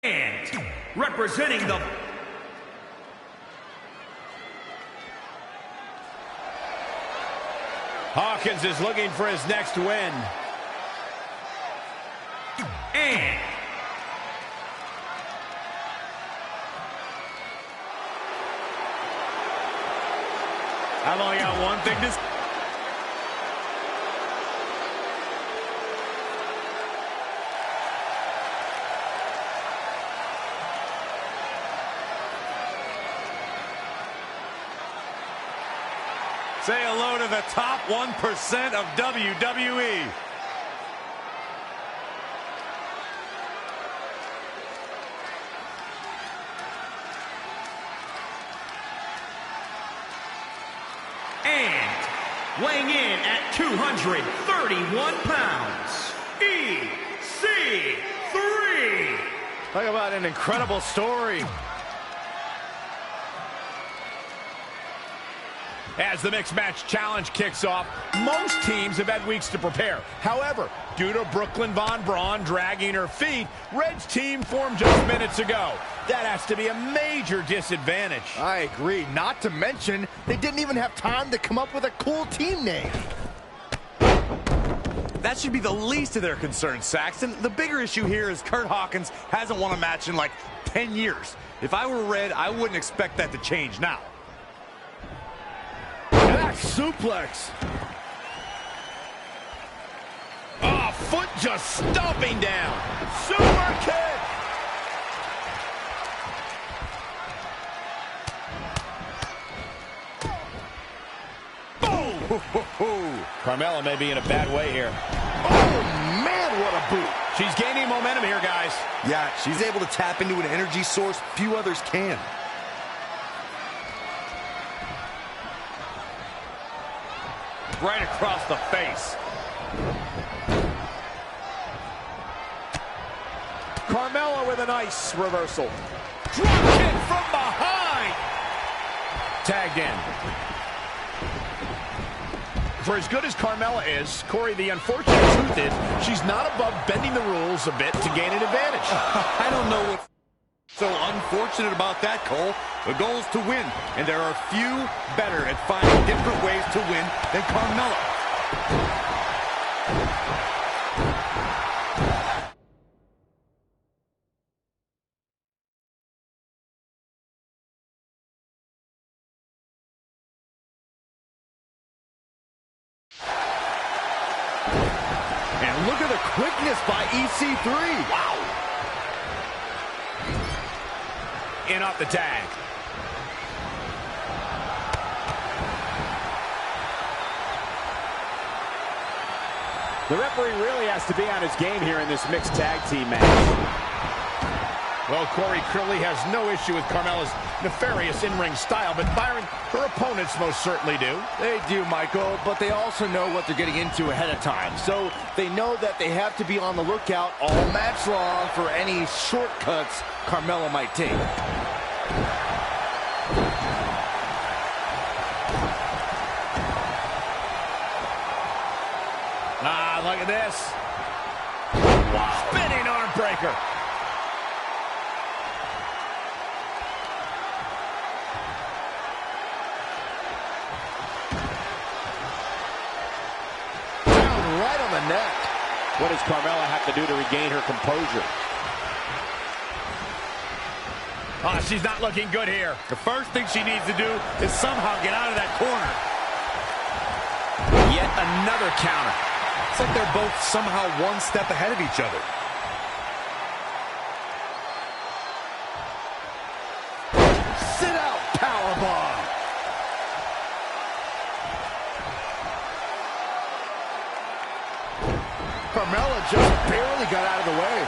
And representing the Hawkins is looking for his next win. And I've only got one thing to say. Say hello to the top 1% of WWE. and weighing in at 231 pounds, EC3. Talk about an incredible story. As the Mixed Match Challenge kicks off, most teams have had weeks to prepare. However, due to Brooklyn Von Braun dragging her feet, Red's team formed just minutes ago. That has to be a major disadvantage. I agree. Not to mention, they didn't even have time to come up with a cool team name. That should be the least of their concerns, Saxton. The bigger issue here is Kurt Hawkins hasn't won a match in like 10 years. If I were Red, I wouldn't expect that to change now. Back suplex. Oh, foot just stomping down. Super kick. Boom. Carmella may be in a bad way here. Oh, man, what a boot. She's gaining momentum here, guys. Yeah, she's able to tap into an energy source few others can. Right across the face. Carmella with a nice reversal. Drop kick from behind. Tagged in. For as good as Carmella is, Corey, the unfortunate truth is she's not above bending the rules a bit to gain an advantage. I don't know what's so unfortunate about that, Cole. The goal is to win, and there are few better at finding different ways to win than Carmella. And look at the quickness by EC3. Wow. In off the tag. The referee really has to be on his game here in this mixed tag team match. Well, Corey clearly has no issue with Carmella's nefarious in-ring style, but Byron, her opponents most certainly do. They do, Michael, but they also know what they're getting into ahead of time. So they know that they have to be on the lookout all match long for any shortcuts Carmella might take. Ah, look at this. Wow. Spinning arm breaker. Down right on the neck. What does Carmella have to do to regain her composure? Oh, she's not looking good here. The first thing she needs to do is somehow get out of that corner. Yet another counter. It's like they're both somehow one step ahead of each other. Sit out powerbomb. Carmella just barely got out of the way.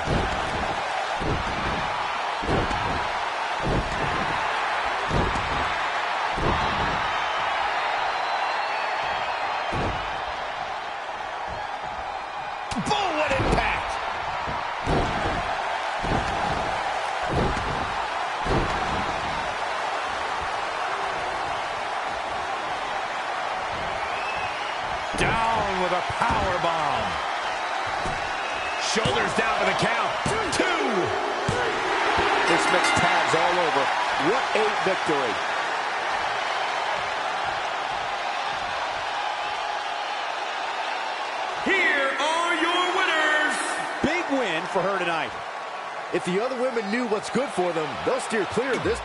Boom, what impact! Down with a power bomb. Shoulders down for the count. 2. mixed tags all over. What a victory. Here are your winners. Big win for her tonight. If the other women knew what's good for them, they'll steer clear of this.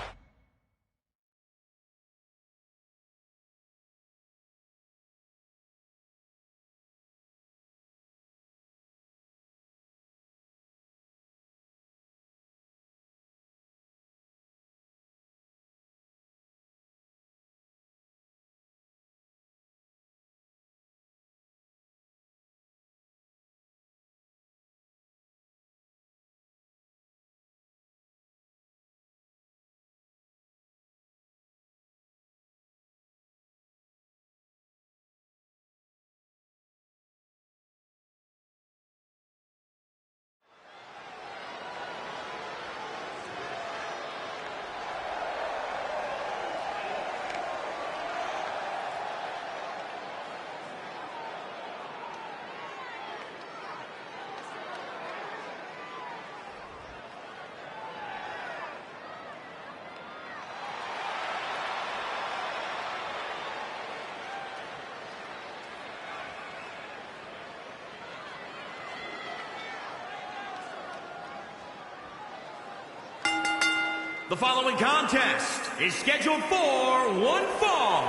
The following contest is scheduled for one fall.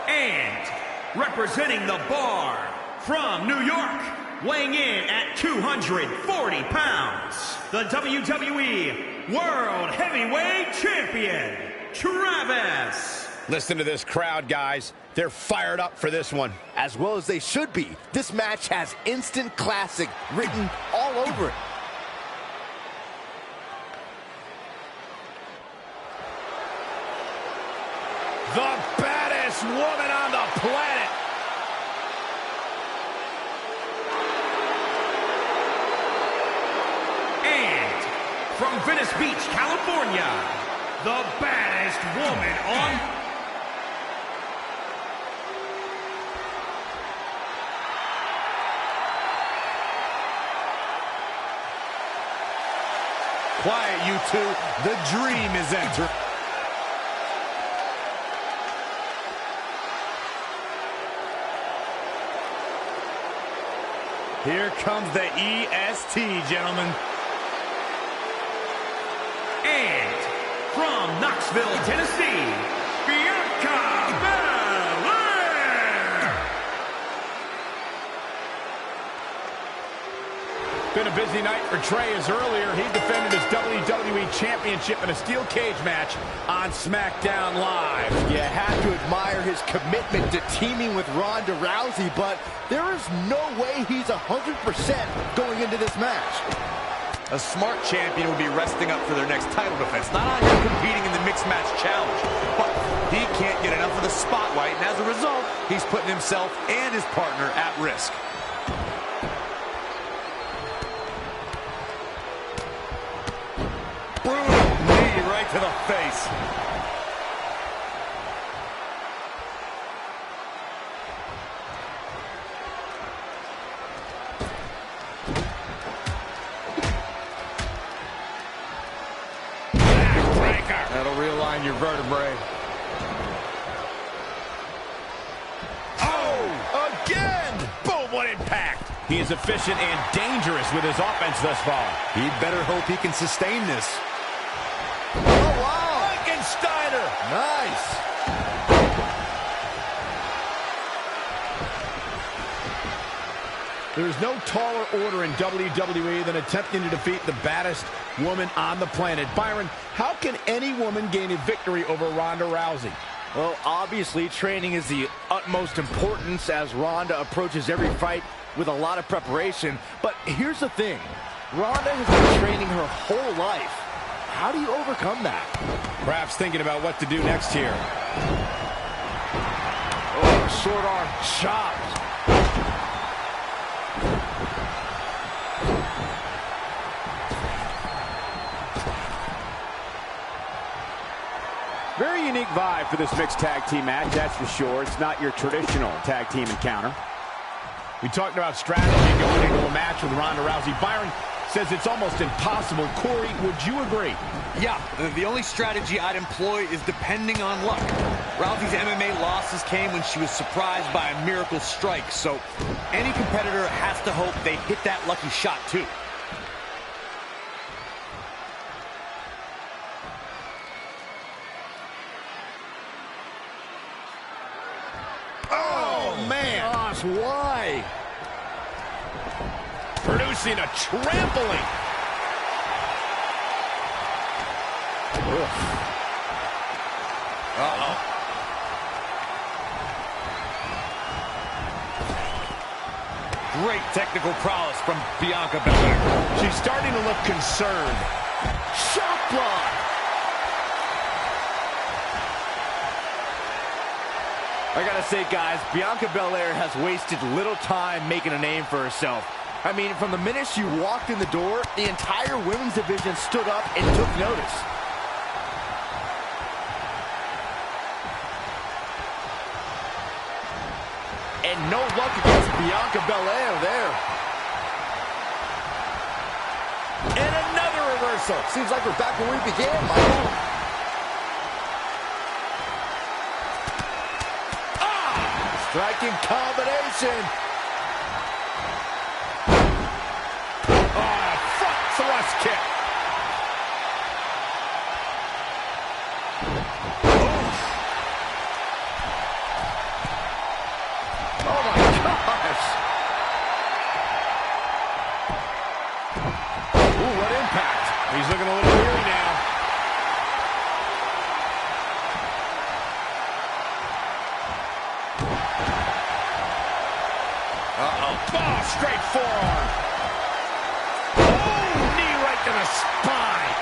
And representing the bar from New York, weighing in at 240 pounds, the WWE World Heavyweight Champion, Travis. Listen to this crowd, guys. They're fired up for this one. As well as they should be. This match has instant classic written all over it. The baddest woman on the planet. And from Venice Beach, California, the baddest woman on... Quiet, you two. The dream is entering. Here comes the EST, gentlemen. And from Knoxville, Tennessee, Bianca Belair. Been a busy night for Trey, as earlier he defended his WWE Championship in a steel cage match on SmackDown Live. You have to admire his commitment to teaming with Ronda Rousey, but there is no way he's 100% going into this match. A smart champion would be resting up for their next title defense, not out here competing in the mixed match challenge. But he can't get enough of the spotlight, and as a result, he's putting himself and his partner at risk. Brutal knee right to the face. That'll realign your vertebrae. Oh, again! Boom, what impact! He is efficient and dangerous with his offense thus far. He'd better hope he can sustain this. Oh, wow! Frankensteiner! Nice! There's no taller order in WWE than attempting to defeat the baddest woman on the planet. Byron, how can any woman gain a victory over Ronda Rousey? Well, obviously, training is the utmost importance as Ronda approaches every fight with a lot of preparation. But here's the thing. Ronda has been training her whole life. How do you overcome that? Perhaps thinking about what to do next here. Oh, short arm chop. Very unique vibe for this mixed tag team match, that's for sure. It's not your traditional tag team encounter. We talked about strategy going into a match with Ronda Rousey. Byron, says it's almost impossible. Corey, would you agree? Yeah, the only strategy I'd employ is depending on luck. Rousey's MMA losses came when she was surprised by a miracle strike, so any competitor has to hope they hit that lucky shot too. Oh, man. Gosh, why? Producing a trampling. Uh-oh. Great technical prowess from Bianca Belair. She's starting to look concerned. Shock block. I gotta say, guys, Bianca Belair has wasted little time making a name for herself. I mean, from the minute she walked in the door, the entire women's division stood up and took notice. And no luck against Bianca Belair there. And another reversal. Seems like we're back where we began, Michael. Striking combination. Oh, front thrust kick. Oh my gosh. Ooh, what impact. He's looking a little weary now. Oh, straight forearm. Oh, knee right to the spine.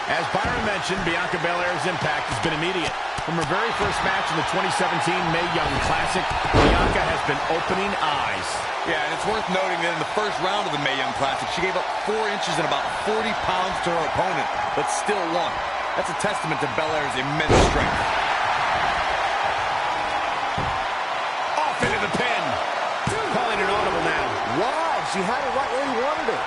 As Byron mentioned, Bianca Belair's impact has been immediate. From her very first match in the 2017 Mae Young Classic, Bianca has been opening eyes. Yeah, and it's worth noting that in the first round of the Mae Young Classic, she gave up 4 inches and about 40 pounds to her opponent, but still won. That's a testament to Belair's immense strength. Into the pin. Calling it audible now. Wow, she had it right where he wanted her.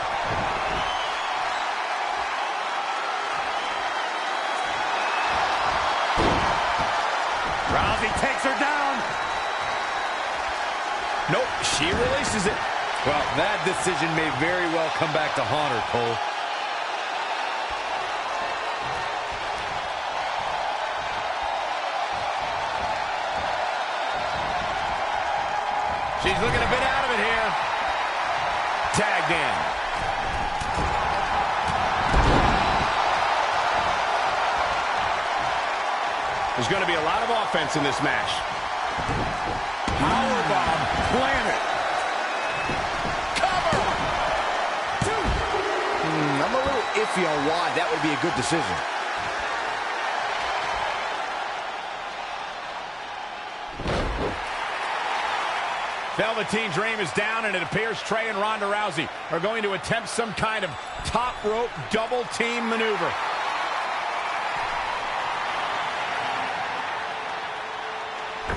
Rousey takes her down. Nope, she releases it. Well, that decision may very well come back to haunt her, Cole. She's looking a bit out of it here. Tagged in. There's going to be a lot of offense in this match. Powerbomb planted. Cover. I'm a little iffy on why that would be a good decision. Velveteen Dream is down, and it appears Trey and Ronda Rousey are going to attempt some kind of top rope double team maneuver.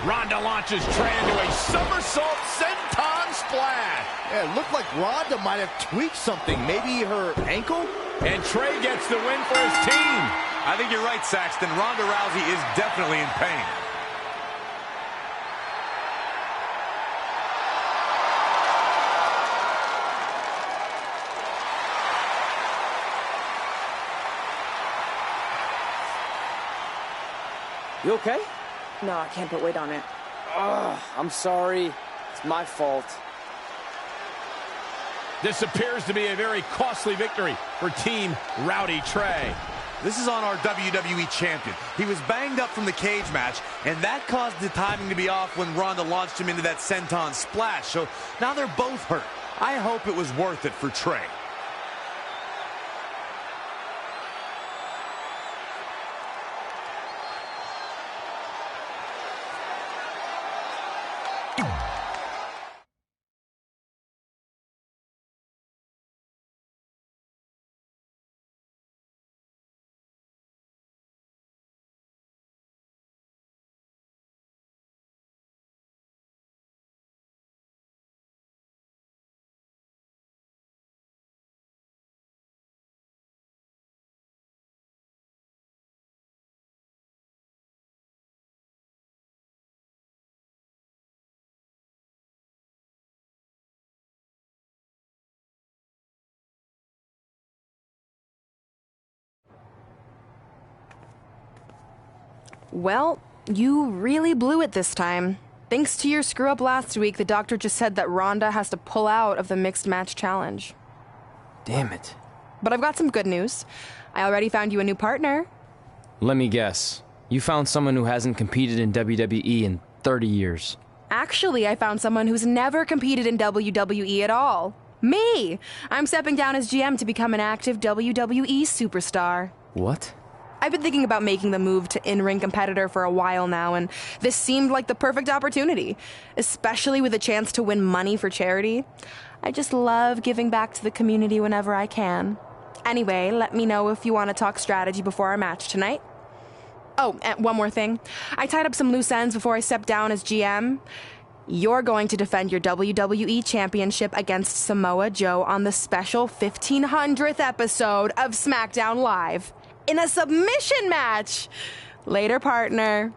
Ronda launches Trey into a somersault senton splash. Yeah, it looked like Ronda might have tweaked something. Maybe her ankle? And Trey gets the win for his team. I think you're right, Saxton. Ronda Rousey is definitely in pain. You okay? No, I can't put weight on it. Ugh, I'm sorry. It's my fault. This appears to be a very costly victory for Team Rowdy Trey. This is on our WWE champion. He was banged up from the cage match, and that caused the timing to be off when Ronda launched him into that senton splash. So now they're both hurt. I hope it was worth it for Trey. Well, you really blew it this time. Thanks to your screw-up last week, the doctor just said that Ronda has to pull out of the mixed match challenge. Damn it. But I've got some good news. I already found you a new partner. Let me guess. You found someone who hasn't competed in WWE in 30 years. Actually, I found someone who's never competed in WWE at all. Me! I'm stepping down as GM to become an active WWE superstar. What? I've been thinking about making the move to in-ring competitor for a while now, and this seemed like the perfect opportunity, especially with a chance to win money for charity. I just love giving back to the community whenever I can. Anyway, let me know if you want to talk strategy before our match tonight. Oh, and one more thing. I tied up some loose ends before I stepped down as GM. You're going to defend your WWE Championship against Samoa Joe on the special 1500th episode of SmackDown Live. In a submission match. Later, partner.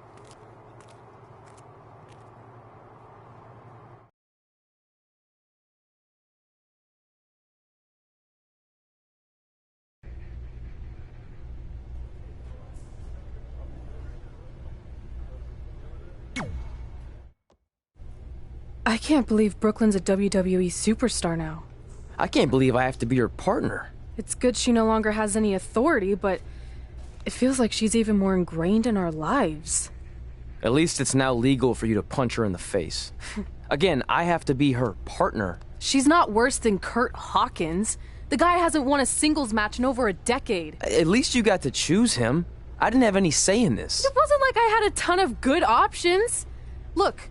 I can't believe Brooklyn's a WWE superstar now. I can't believe I have to be her partner. It's good she no longer has any authority, but it feels like she's even more ingrained in our lives. At least it's now legal for you to punch her in the face. Again, I have to be her partner. She's not worse than Kurt Hawkins. The guy hasn't won a singles match in over a decade. At least you got to choose him. I didn't have any say in this. It wasn't like I had a ton of good options. Look,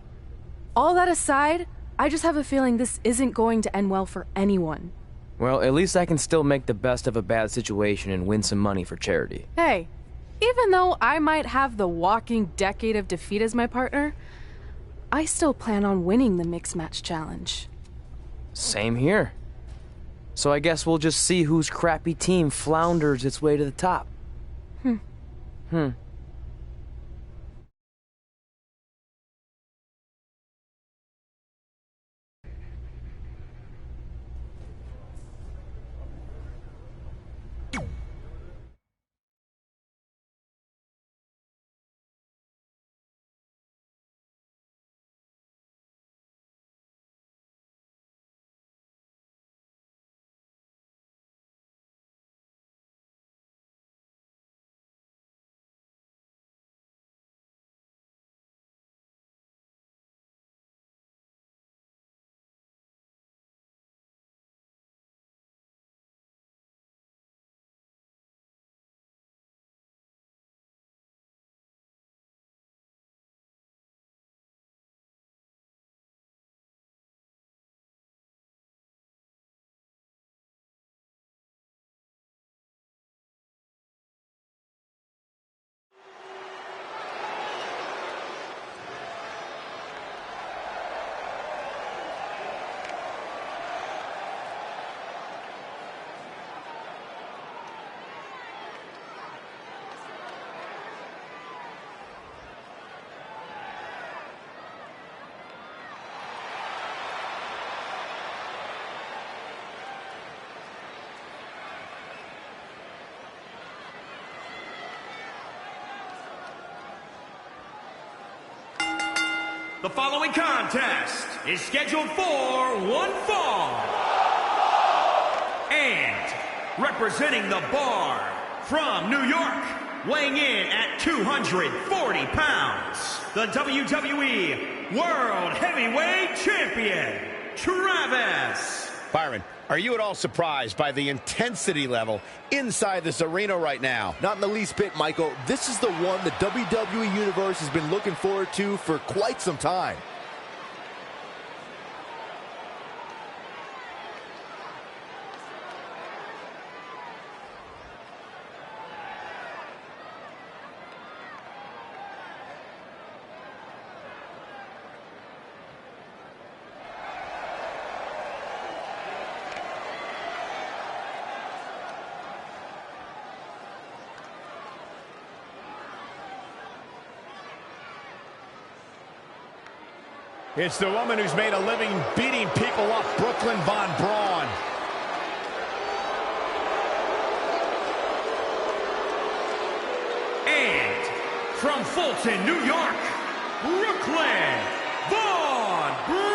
all that aside, I just have a feeling this isn't going to end well for anyone. Well, at least I can still make the best of a bad situation and win some money for charity. Hey, even though I might have the walking decade of defeat as my partner, I still plan on winning the mixed match challenge. Same here. So I guess we'll just see whose crappy team flounders its way to the top. The following contest is scheduled for one fall. And representing the bar from New York, weighing in at 240 pounds, the WWE World Heavyweight Champion, Travis. Byron, are you at all surprised by the intensity level inside this arena right now? Not in the least bit, Michael. This is the one the WWE Universe has been looking forward to for quite some time. It's the woman who's made a living beating people up, Brooklyn Von Braun. And from Fulton, New York, Brooklyn Von Braun.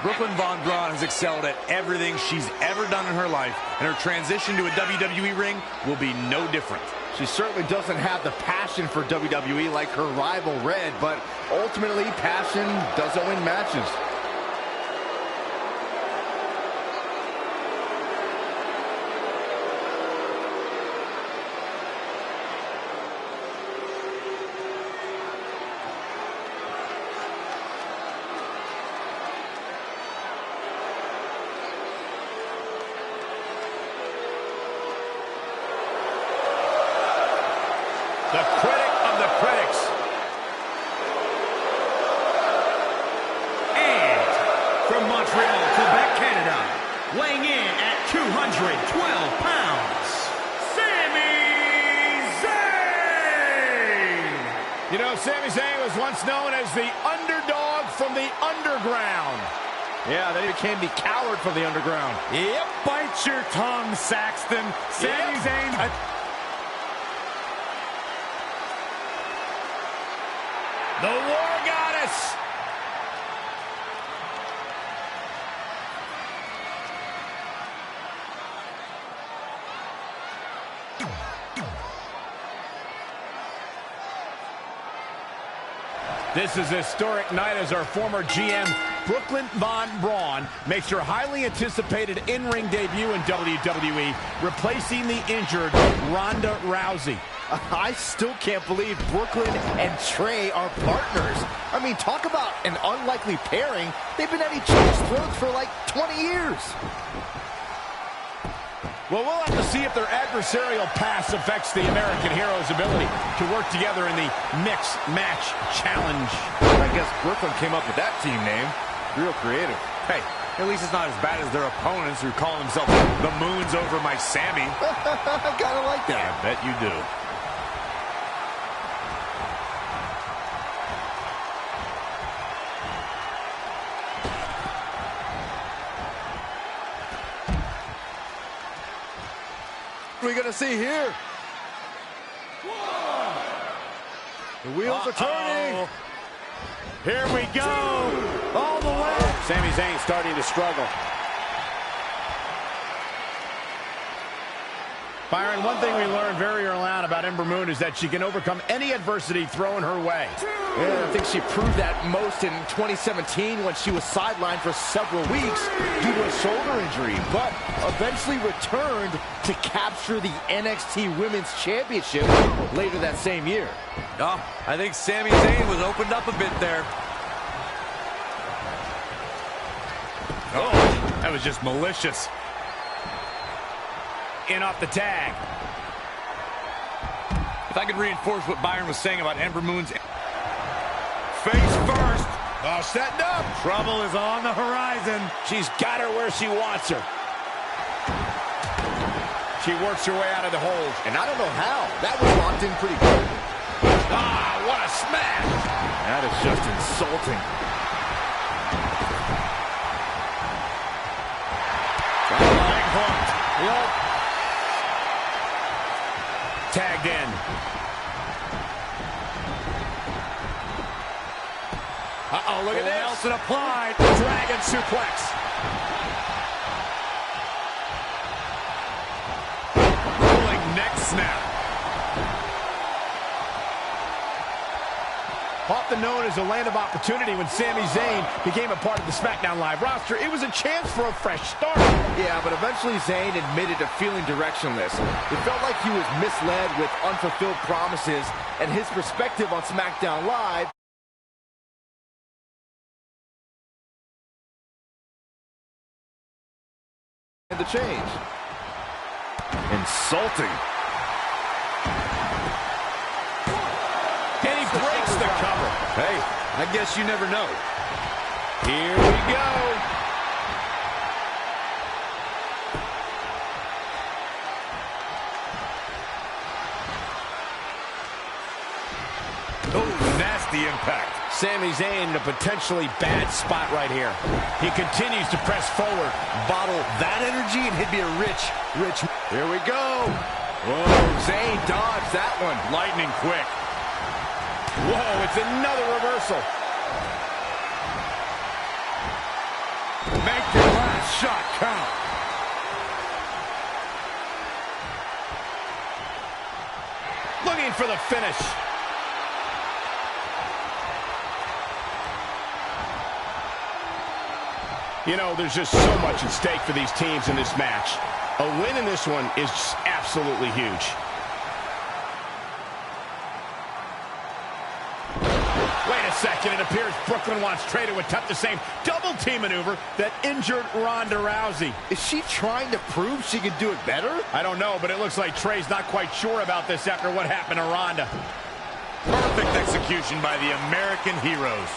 Brooklyn Von Braun has excelled at everything she's ever done in her life, and her transition to a WWE ring will be no different. She certainly doesn't have the passion for WWE like her rival Red, but ultimately passion doesn't win matches. The critic of the critics. And from Montreal, Quebec, Canada, weighing in at 212 pounds, Sami Zayn. You know, Sami Zayn was once known as the underdog from the underground. Yeah, then he became the coward from the underground. Yep, bite your tongue, Saxton. Sami Zayn. The War Goddess. This is a historic night as our former GM, Brooklyn Von Braun, makes her highly anticipated in-ring debut in WWE, replacing the injured Ronda Rousey. I still can't believe Brooklyn and Trey are partners. I mean, talk about an unlikely pairing. They've been at each other's throats for like 20 years. Well, we'll have to see if their adversarial past affects the American Hero's ability to work together in the Mixed Match Challenge. I guess Brooklyn came up with that team name. Real creative. Hey, at least it's not as bad as their opponents who call themselves the Moons over my Sammy. I kind of like that. I bet you do. What are we going to see here? The wheels are turning. Here we go. All the way. Sami Zayn starting to struggle. Byron, one thing we learned very early on about Ember Moon is that she can overcome any adversity thrown her way. Yeah, I think she proved that most in 2017 when she was sidelined for several weeks due to a shoulder injury, but eventually returned to capture the NXT Women's Championship later that same year. Oh, I think Sami Zayn was opened up a bit there. Oh, that was just malicious. In off the tag. If I could reinforce what Byron was saying about Ember Moon's face first. Oh, setting up. Trouble is on the horizon. She's got her where she wants her. She works her way out of the hold. And I don't know how. That was locked in pretty good. Ah, what a smash. That is just insulting. Leg hooked. Yep. Tagged in. Uh-oh, look at this. Nelson applied. Dragon suplex. Rolling neck snap. Often known as a land of opportunity, when Sami Zayn became a part of the SmackDown Live roster, it was a chance for a fresh start. Yeah, but eventually Zayn admitted to feeling directionless. It felt like he was misled with unfulfilled promises, and his perspective on SmackDown Live and the change. Insulting. And he breaks the cover. Hey, I guess you never know. Here we go. Oh, nasty impact. Sami Zayn in a potentially bad spot right here. He continues to press forward. Bottle that energy and he'd be a rich. Here we go. Whoa, Zayn dodged that one. Lightning quick. Whoa, it's another reversal. Make your last shot count. Looking for the finish. You know, there's just so much at stake for these teams in this match. A win in this one is just absolutely huge. Wait a second. It appears Brooklyn wants Trey to attempt the same double team maneuver that injured Ronda Rousey. Is she trying to prove she can do it better? I don't know, but it looks like Trey's not quite sure about this after what happened to Ronda. Perfect execution by the American heroes.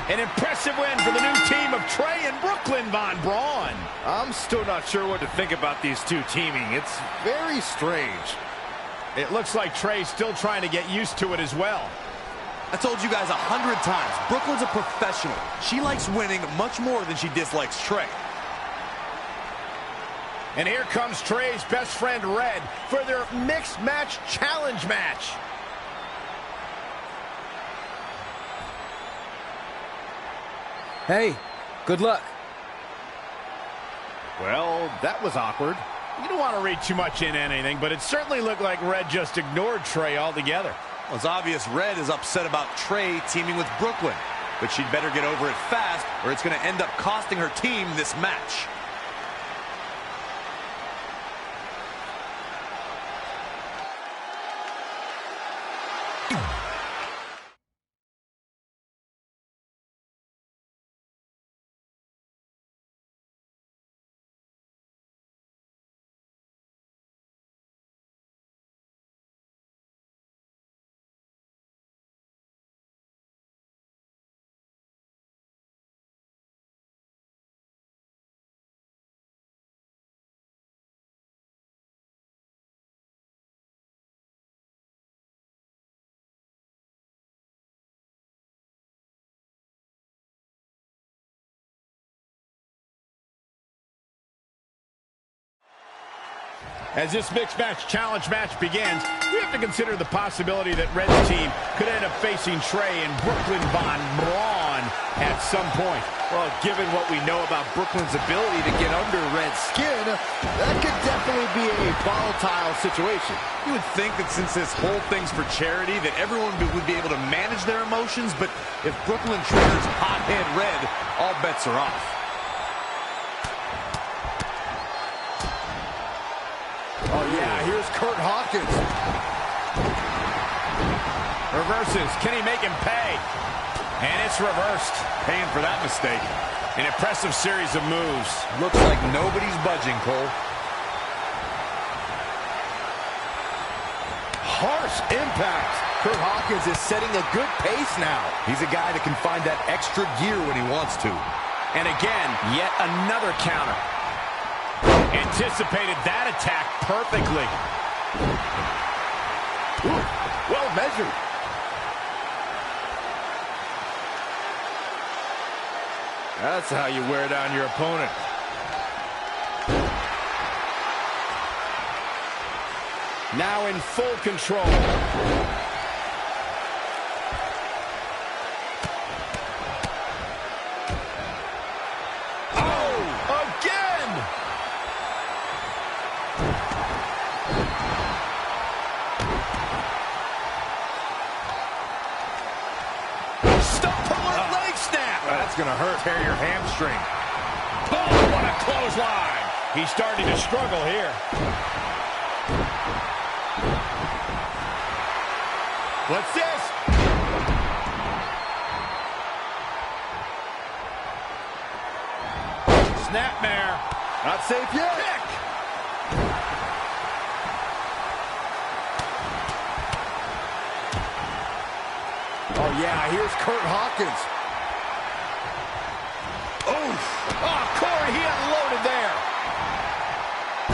An impressive win for the new team of Trey and Brooklyn Von Braun. I'm still not sure what to think about these two teaming. It's very strange. It looks like Trey's still trying to get used to it as well. I told you guys 100 times, Brooklyn's a professional. She likes winning much more than she dislikes Trey. And here comes Trey's best friend, Red, for their mixed match challenge match. Hey, good luck. Well, that was awkward. You don't want to read too much into anything, but it certainly looked like Red just ignored Trey altogether. Well, it's obvious Red is upset about Trey teaming with Brooklyn, but she'd better get over it fast or it's going to end up costing her team this match. As this mixed match challenge match begins, we have to consider the possibility that Red's team could end up facing Trey and Brooklyn Von Braun at some point. Well, given what we know about Brooklyn's ability to get under Red's skin, that could definitely be a volatile situation. You would think that since this whole thing's for charity, that everyone would be able to manage their emotions, but if Brooklyn triggers hothead Red, all bets are off. Oh, yeah, here's Kurt Hawkins. Reverses. Can he make him pay? And it's reversed. Paying for that mistake. An impressive series of moves. Looks like nobody's budging, Cole. Harsh impact. Kurt Hawkins is setting a good pace now. He's a guy that can find that extra gear when he wants to. And again, yet another counter. Anticipated that attack perfectly. Ooh, well measured. That's how you wear down your opponent. Now in full control. Gonna hurt. Tear your hamstring. Oh, what a clothesline. He's starting to struggle here. What's this? Snapmare. Not safe yet. Kick. Oh, yeah, here's Kurt Hawkins. Oh, Corey, he unloaded there.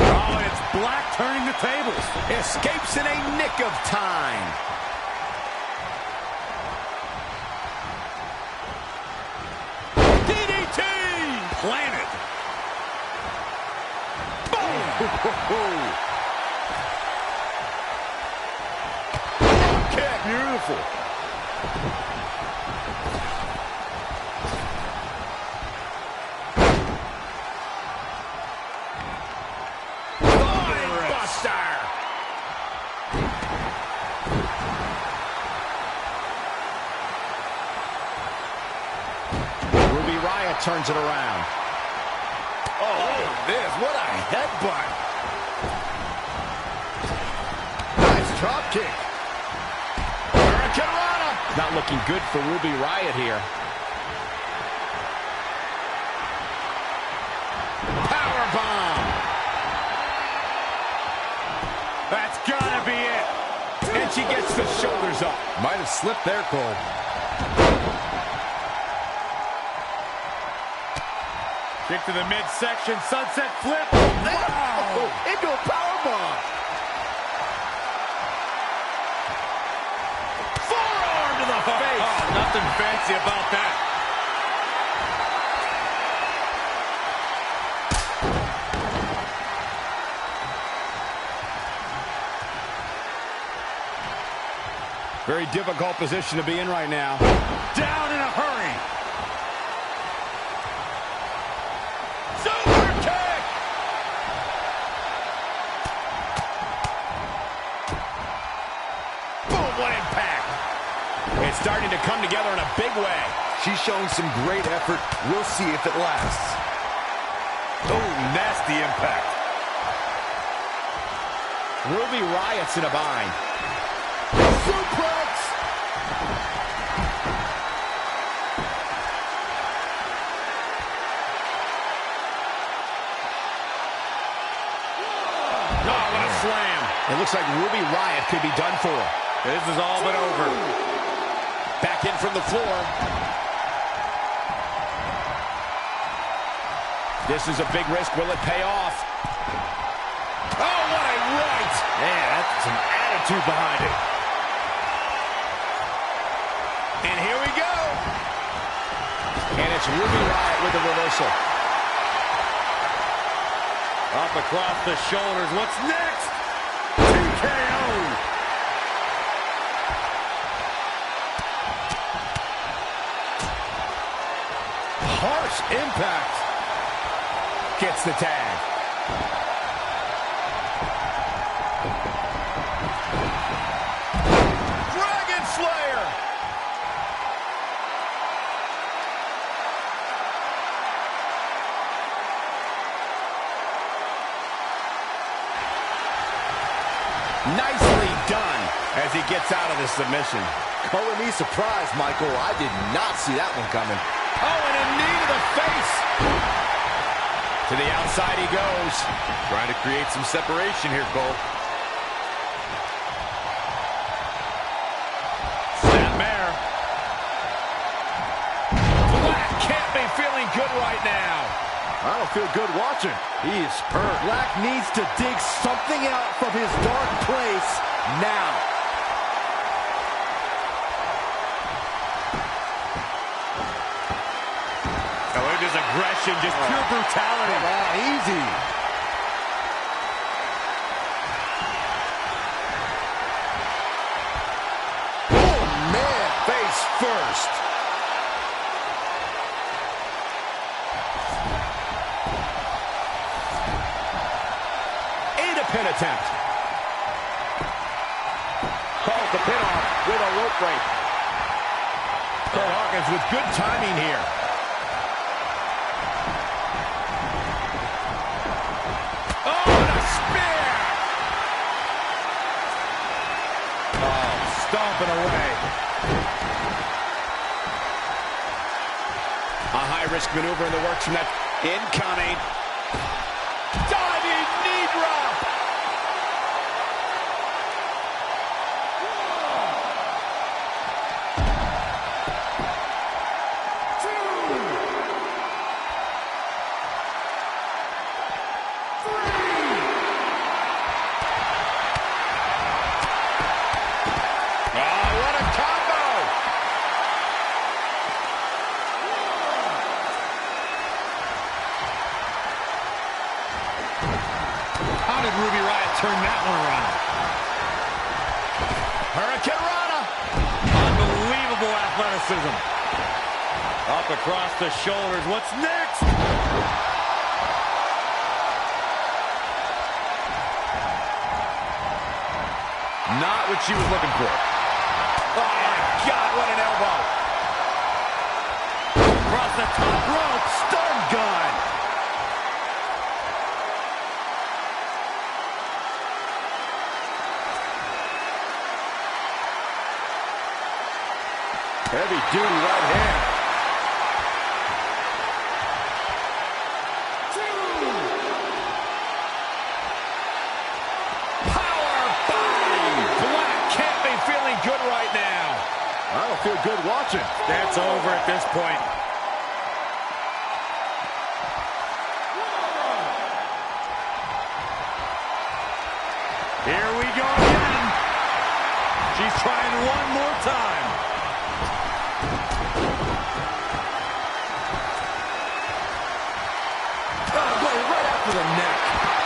Oh, it's Black turning the tables. Escapes in a nick of time. DDT! Planted. Kick. Beautiful. Turns it around. Oh, this. What a headbutt. Nice drop kick. Hurricanrana. Not looking good for Ruby Riott here. Powerbomb. That's gotta be it. And she gets the shoulders up. Might have slipped there, Cole. Kick to the midsection, sunset flip. Wow! Into a powerbomb. Forearm to the face. Oh, nothing fancy about that. Very difficult position to be in right now. Down in a hurry. It's starting to come together in a big way. She's showing some great effort. We'll see if it lasts. Oh, nasty impact. Ruby Riott's in a bind. Suplex! Oh, what a slam. It looks like Ruby Riott could be done for. This is all but over. Back in from the floor. This is a big risk. Will it pay off? Oh, what a right! Man, that's some attitude behind it. And here we go. And it's Ruby Riott with the reversal. Up across the shoulders. What's next? TKO. Harsh impact. Gets the tag. Dragon Slayer. Nicely done as he gets out of the submission. Color me surprised, Michael. I did not see that one coming. Oh, and a knee to the face. To the outside he goes. Trying to create some separation here, Cole. Snapmare. Black can't be feeling good right now. I don't feel good watching. He is hurt. Black needs to dig something out from his dark place now. Just aggression, just pure brutality. Easy. Oh, man. Face first. And a pin attempt. Calls the pin off with a rope break. Cole Hawkins with good timing here. Stomping away. A high-risk maneuver in the works from that incoming. Diving knee drop. did Ruby Riott turn that one around? Hurricane Rana. Unbelievable athleticism. Up across the shoulders. What's next? Not what she was looking for. Oh, my God, what an elbow. Across the top rope. Stun gun. Heavy duty right hand. Good right now. I don't feel good watching. That's over at this point. Here we go again. She's trying one more time. Oh, boy, right after the neck.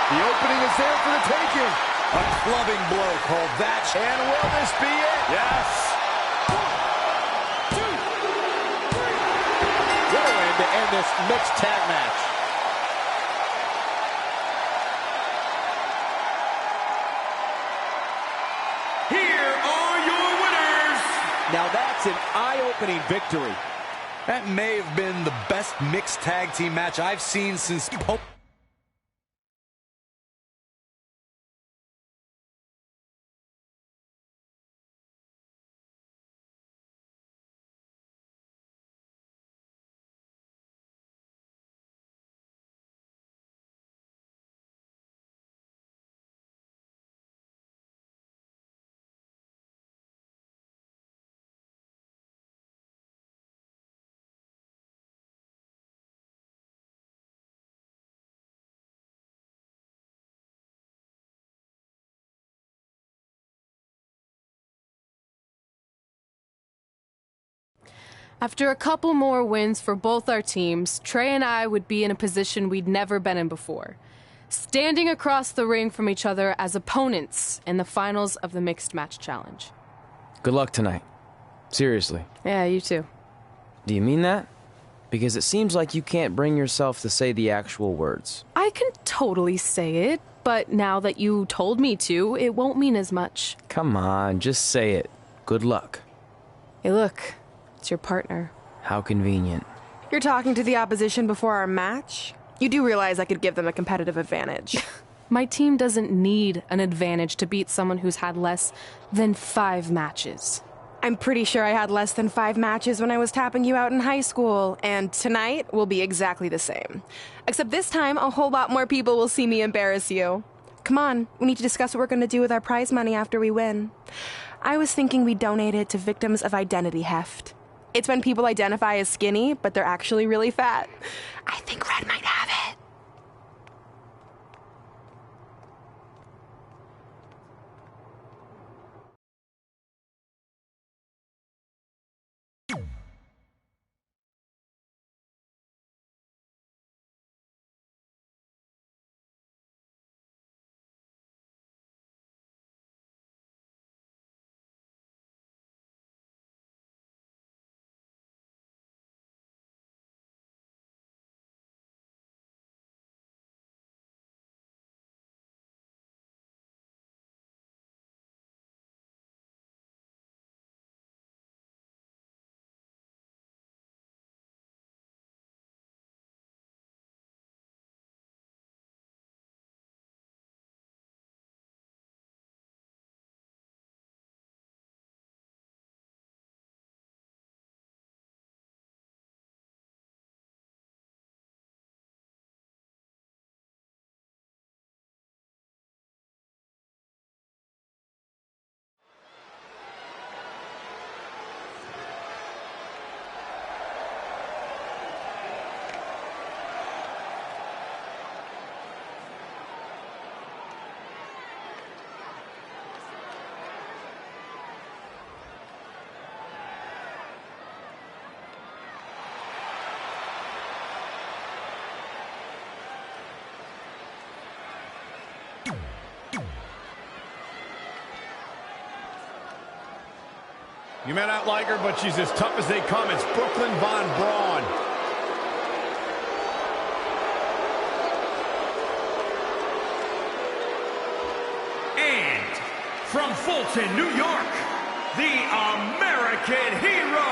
The opening is there for the taking. A clubbing blow called that. And will this be it? Yes. 1, 2, 3. What a way to end this mixed tag match. Here are your winners. Now that's an eye-opening victory. That may have been the best mixed tag team match I've seen since... After a couple more wins for both our teams, Trey and I would be in a position we'd never been in before. Standing across the ring from each other as opponents in the finals of the Mixed Match Challenge. Good luck tonight. Seriously. Yeah, you too. Do you mean that? Because it seems like you can't bring yourself to say the actual words. I can totally say it, but now that you told me to, it won't mean as much. Come on, just say it. Good luck. Hey, look. It's your partner. How convenient. You're talking to the opposition before our match? You do realize I could give them a competitive advantage. My team doesn't need an advantage to beat someone who's had less than 5 matches. I'm pretty sure I had less than 5 matches when I was tapping you out in high school, and tonight will be exactly the same. Except this time, a whole lot more people will see me embarrass you. Come on, we need to discuss what we're going to do with our prize money after we win. I was thinking we donate it to victims of identity heft. It's when people identify as skinny, but they're actually really fat. I think Red might have it. You may not like her, but she's as tough as they come. It's Brooklyn Von Braun. And from Fulton, New York, the American hero,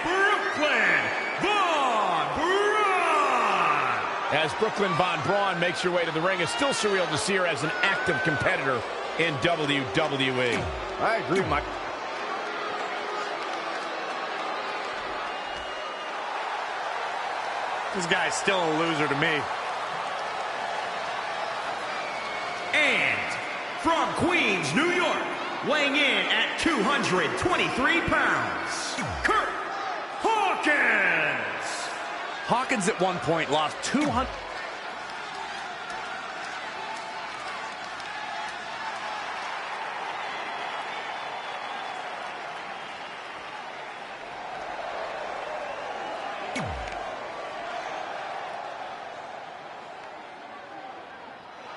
Brooklyn Von Braun. As Brooklyn Von Braun makes her way to the ring, it's still surreal to see her as an active competitor in WWE. I agree, Mike. This guy's still a loser to me. And from Queens, New York, weighing in at 223 pounds, Kurt Hawkins. Hawkins at one point lost 200.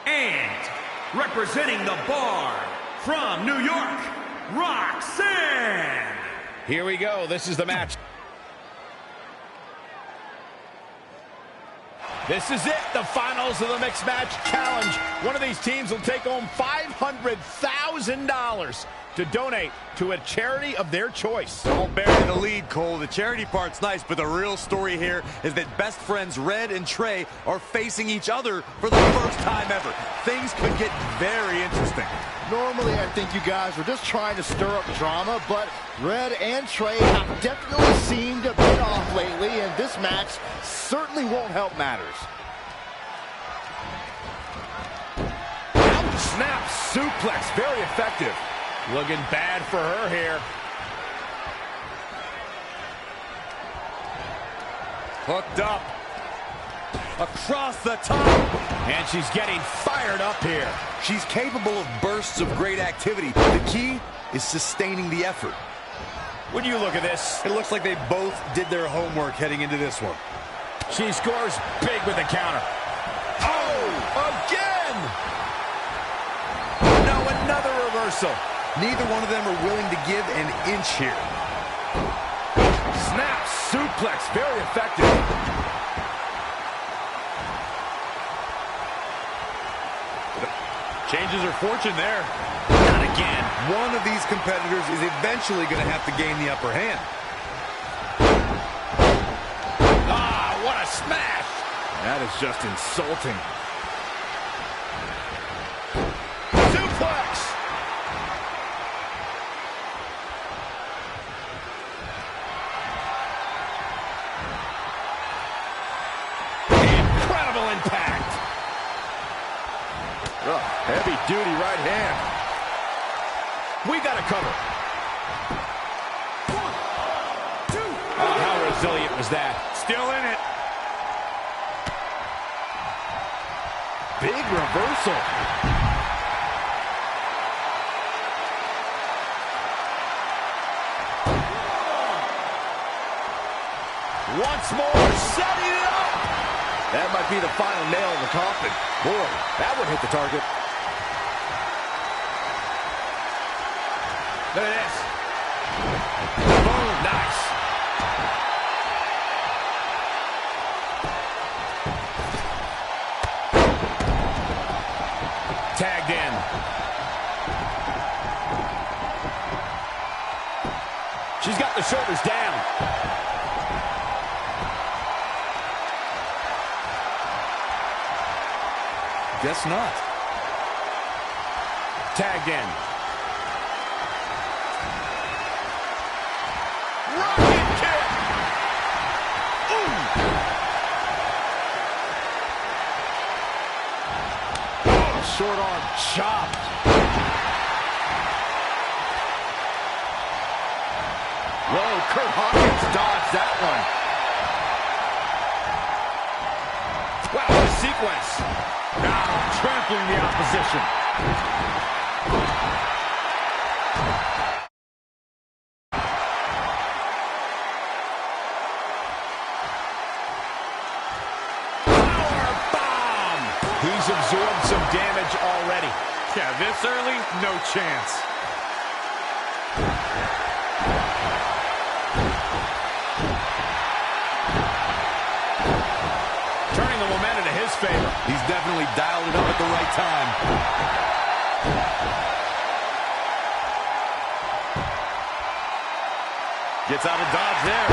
And representing the Bar from New York, Roxanne. Here we go. This is the match. This is it, the finals of the Mixed Match Challenge. One of these teams will take home $500,000 to donate to a charity of their choice. Don't bury the lead, Cole. The charity part's nice, but the real story here is that best friends Red and Trey are facing each other for the first time ever. Things could get very interesting. Normally, I think you guys were just trying to stir up drama, but Red and Trey have definitely seemed a bit off lately, and this match certainly won't help matters. Ouch, snap suplex, very effective. Looking bad for her here. Hooked up. Across the top. And she's getting fired up here. She's capable of bursts of great activity. The key is sustaining the effort. When you look at this, It looks like they both did their homework heading into this one. she scores big with the counter. Oh, again! No, another reversal. Neither one of them are willing to give an inch here. Snap suplex, very effective. Changes her fortune there. Not again. One of these competitors is eventually going to have to gain the upper hand. Ah, what a smash! That is just insulting. Suplex! Incredible impact! Ugh, heavy duty right hand. We got a cover. 1, 2. Oh, how resilient was that? Still in it. Big reversal. Once more, setting it up. That might be the final nail in the coffin. Boy, that would hit the target. Look at this. Boom, nice. Tagged in. She's got the shoulders down. Guess not. Tagged in. Rocket kick! Ooh! Oh, short arm chop. Whoa, Kurt Hawkins dodged that one. Wow, what a sequence. Now trampling the opposition. Powerbomb! He's absorbed some damage already. Yeah, this early, no chance. turning the momentum to his favor. He's definitely dialed it up at the right time. Gets out of dodge there.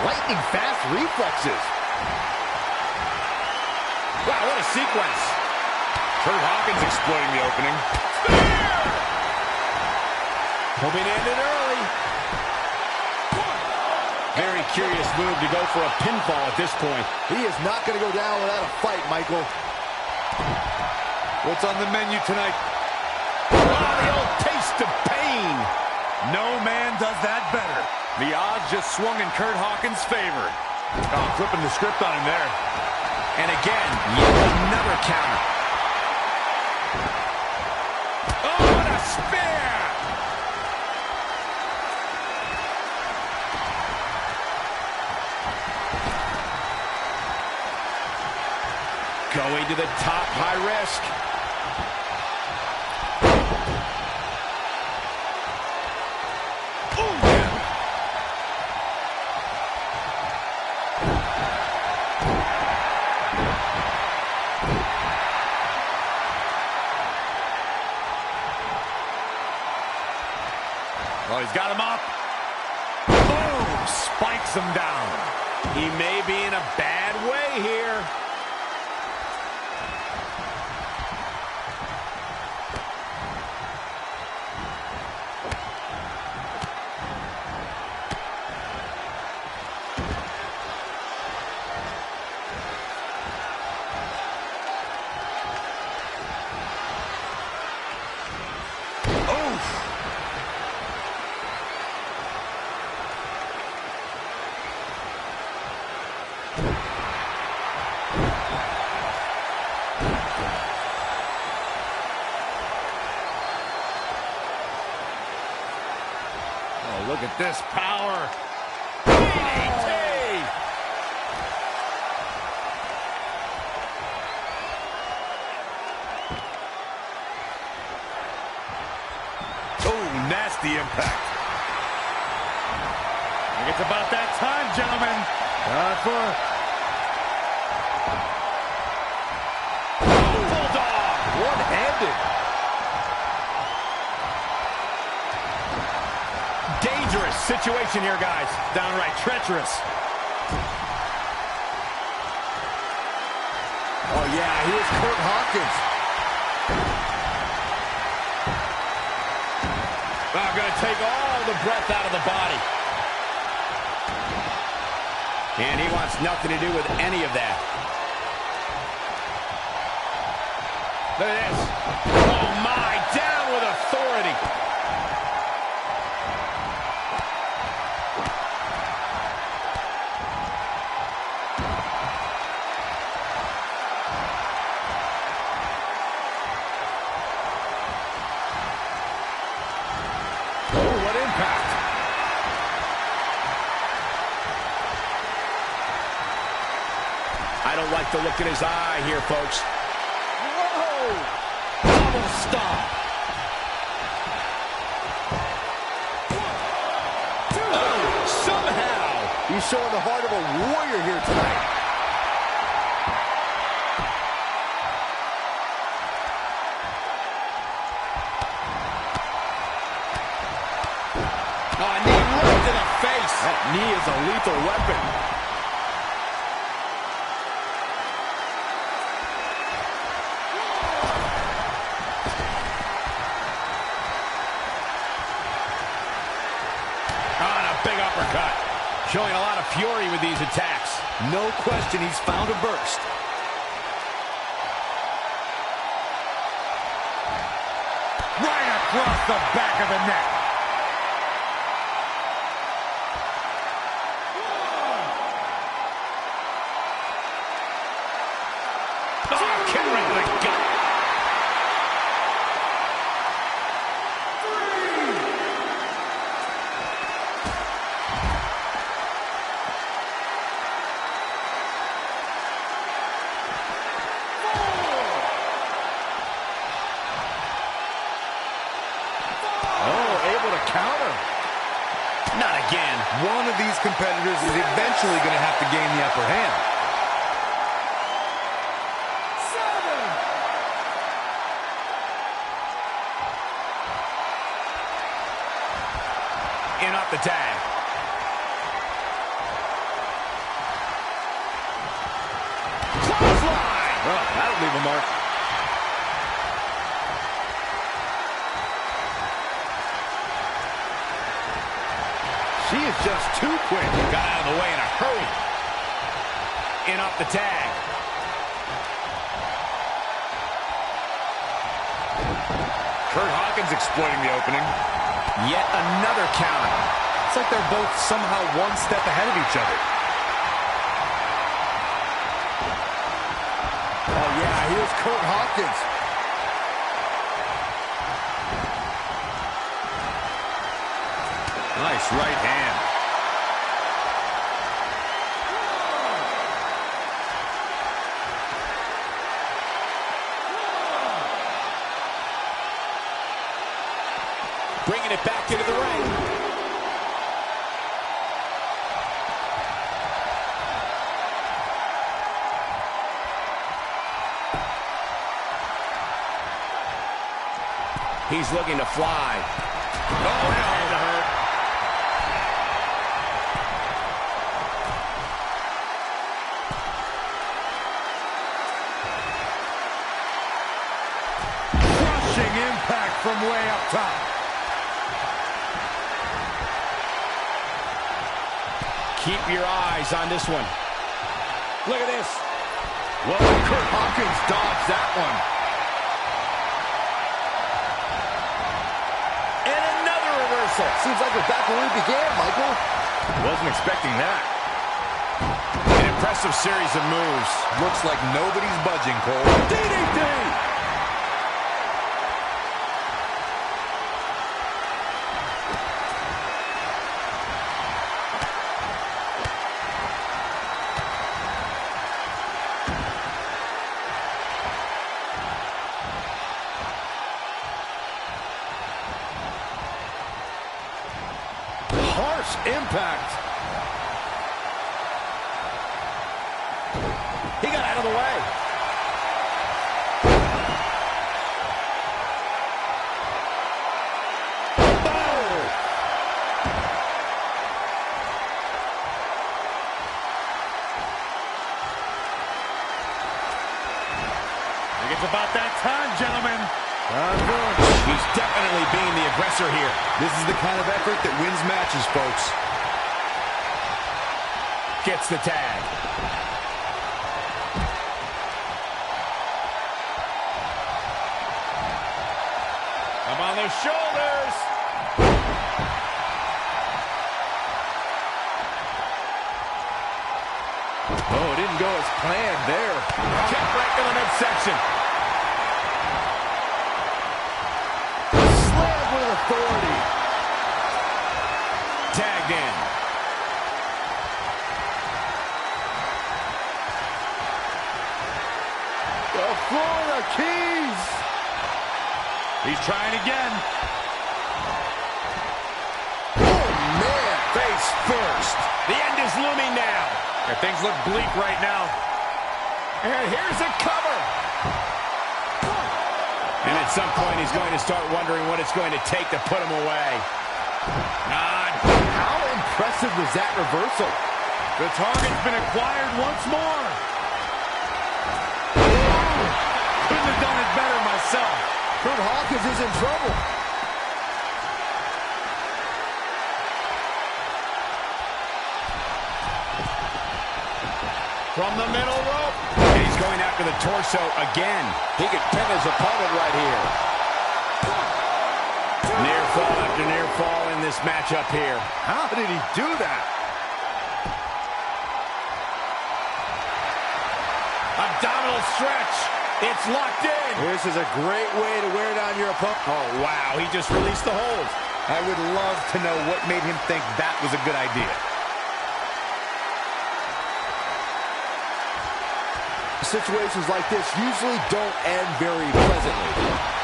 Lightning fast reflexes. Wow, what a sequence. Kurt Hawkins exploiting the opening. Spear! Hoping to end it early. Very curious move to go for a pinfall at this point. He is not going to go down without a fight, Michael. What's on the menu tonight? Oh, the old taste of pain. No man does that better. The odds just swung in Kurt Hawkins' favor. Oh, flipping the script on him there. And again, yet another counter. Oh, what a spear! Going to the top, high risk. Oh, he's got him up. Boom! Spikes him down. He may be in a bad way here. Look at this power. DDT! Oh, nasty impact. I think it's about that time, gentlemen. Bulldog! One-handed. Dangerous situation here, guys. Downright treacherous. Oh, yeah, here's Kurt Hawkins. I'm going to take all the breath out of the body. And he wants nothing to do with any of that. Look at this. Oh, my. Down with authority. I don't like the look in his eye here, folks. Whoa! Double stop. Oh, somehow. He's showing the heart of a warrior here tonight. Oh, a knee right to the face. That knee is a lethal weapon. Showing a lot of fury with these attacks. No question he's found a burst. Right across the back of the neck. Oh, kick right to the gut. able to counter. Not again. One of these competitors is eventually going to have to gain the upper hand. 7. In off the tag. Clothesline! Oh, that'll leave a mark. She is just too quick. Got out of the way in a hurry. In off the tag. Kurt Hawkins exploiting the opening. Yet another counter. It's like they're both somehow one step ahead of each other. Oh, yeah, here's Kurt Hawkins. Nice right hand. Bringing it back into the ring. He's looking to fly. Oh, no. That hurt. Crushing impact from way up top. Keep your eyes on this one. Look at this. Well, Kurt Hawkins dodged that one. And another reversal. Seems like we're back where we began, Michael. Wasn't expecting that. An impressive series of moves. Looks like nobody's budging, Cole. DDT! Harsh impact. He got out of the way. Oh! I think it's about that time, gentlemen. He's definitely being the aggressor here. This is the kind of effort that wins matches, folks. Gets the tag. Up on the shoulders. Oh, it didn't go as planned there. Kick right to the midsection. Slammed with authority. Tagged in. The Florida Keys. He's trying again. Oh, man. Face first. The end is looming now. Yeah, things look bleak right now. And here's a cover. And at some point, he's going to start wondering what it's going to take to put him away. How impressive was that reversal? The target's been acquired once more. Couldn't have done it better myself. Kurt Hawkins is in trouble. From the middle rope. And he's going after the torso again. He could pin his opponent right here. Near fall after near fall in this matchup here. How did he do that? Abdominal stretch. It's locked in. This is a great way to wear down your opponent. Oh, wow. He just released the hold. I would love to know what made him think that was a good idea. Situations like this usually don't end very pleasantly.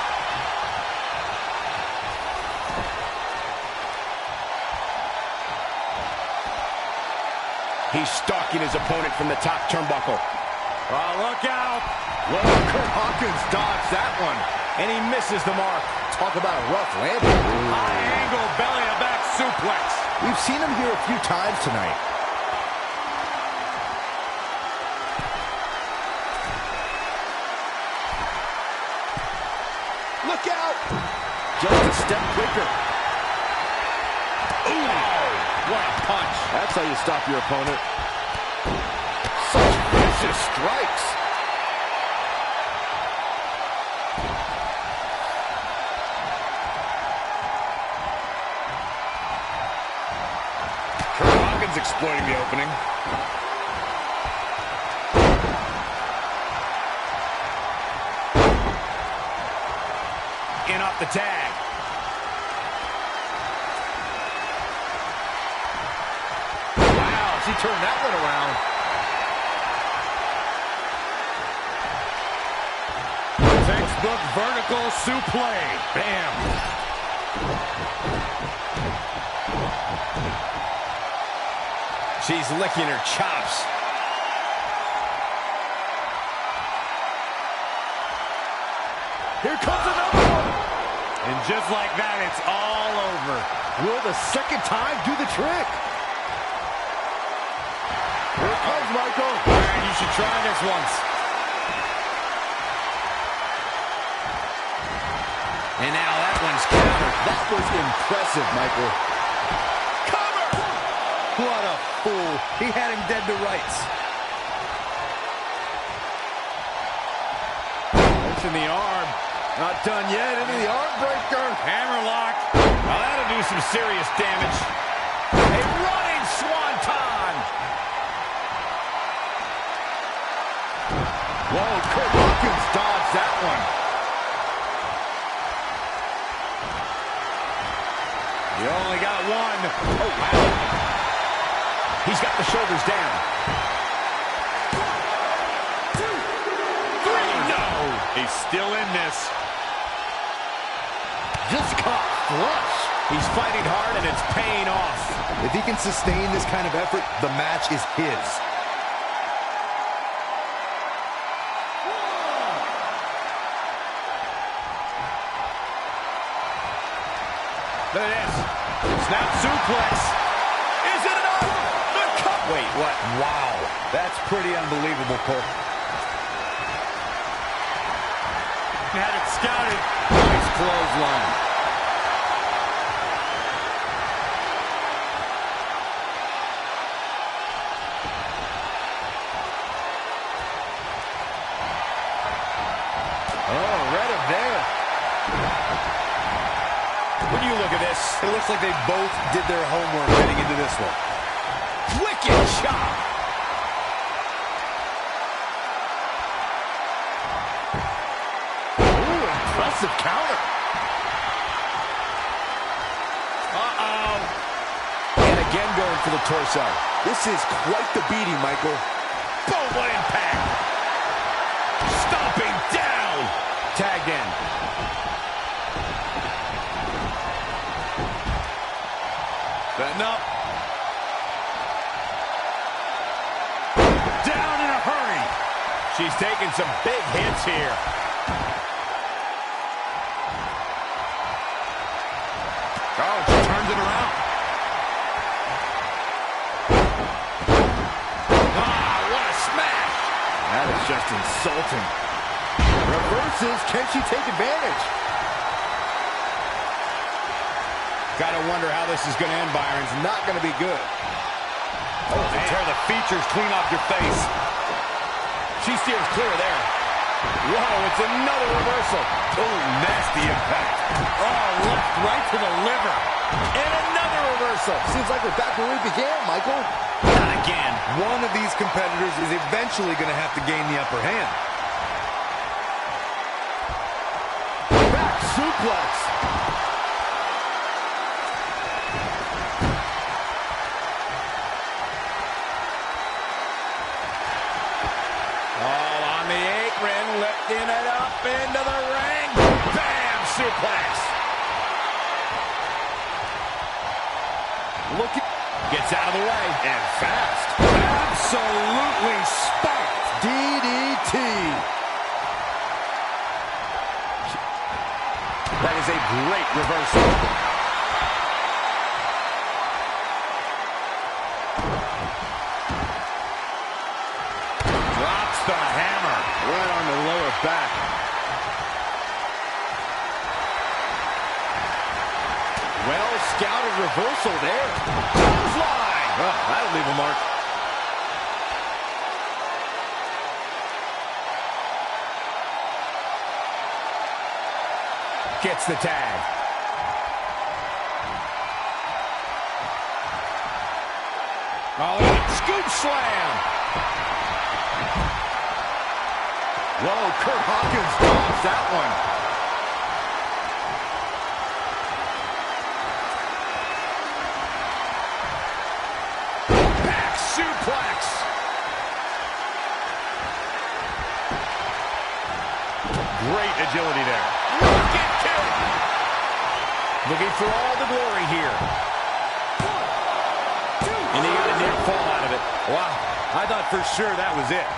He's stalking his opponent from the top turnbuckle. Oh, look out. Well, Kurt Hawkins dodged that one. And he misses the mark. Talk about a rough landing. High angle belly-to-back suplex. We've seen him here a few times tonight. Look out! Just a step quicker. Ooh, what a punch. That's how you stop your opponent. Such vicious strikes. Kurt Hawkins exploiting the opening. In off the tag. Wow, she turned that one around. Textbook vertical suplex. Bam. She's licking her chops. Here comes another one. And just like that, it's all over. Will the second time do the trick? Here it comes, Michael. All right, you should try this once. And now that one's countered. That was impressive, Michael. Cover! What a fool. He had him dead to rights. Push in the arm. Not done yet. Into the arm breaker. Hammerlock. Well, that'll do some serious damage. A running swanton. Whoa, Kurt Hawkins dodged that one. You only got one. Oh, wow. He's got the shoulders down. 1, 2, 3. No. He's still in this. Just caught flush. He's fighting hard, and it's paying off. If he can sustain this kind of effort, the match is his. Look at this. Snap suplex. Is it enough? The cut. Wait, what? Wow. That's pretty unbelievable, Cole. Had it scouted. Nice clothesline. Oh, read it there. When you look at this, It looks like they both did their homework heading into this one. wicked shot. Ooh, impressive counter. Uh-oh. And again going for the torso. This is quite the beating, Michael. Boom, what impact. Stomping down. Tagged in. Setting up. Down in a hurry. She's taking some big hits here. Oh, she turns it around. Ah, what a smash. That is just insulting. Reverses. Can she take advantage? Gotta wonder how this is gonna end, Byron. It's not going to be good. Oh, they tear the features clean off your face. She steers clear there. Whoa, it's another reversal. Oh, nasty impact. Oh, left right to the liver. And another reversal. Seems like we're back where we began, Michael. Not again. One of these competitors is eventually going to have to gain the upper hand. Back suplex. All on the apron, lifting it up into the ring. Bam, suplex. Look at... Gets out of the way. And fast. Absolutely spiked. DDT. That is a great reversal. Drops the hammer. Right on the lower back. Well-scouted reversal there. Clothesline. Oh, that'll leave a mark. Gets the tag. Oh, scoop slam. Whoa, Kurt Hawkins dodged that one. Back suplex. Great agility there. Rocket kick. Looking for all the glory here. And he got a near fall out of it. Wow, I thought for sure that was it.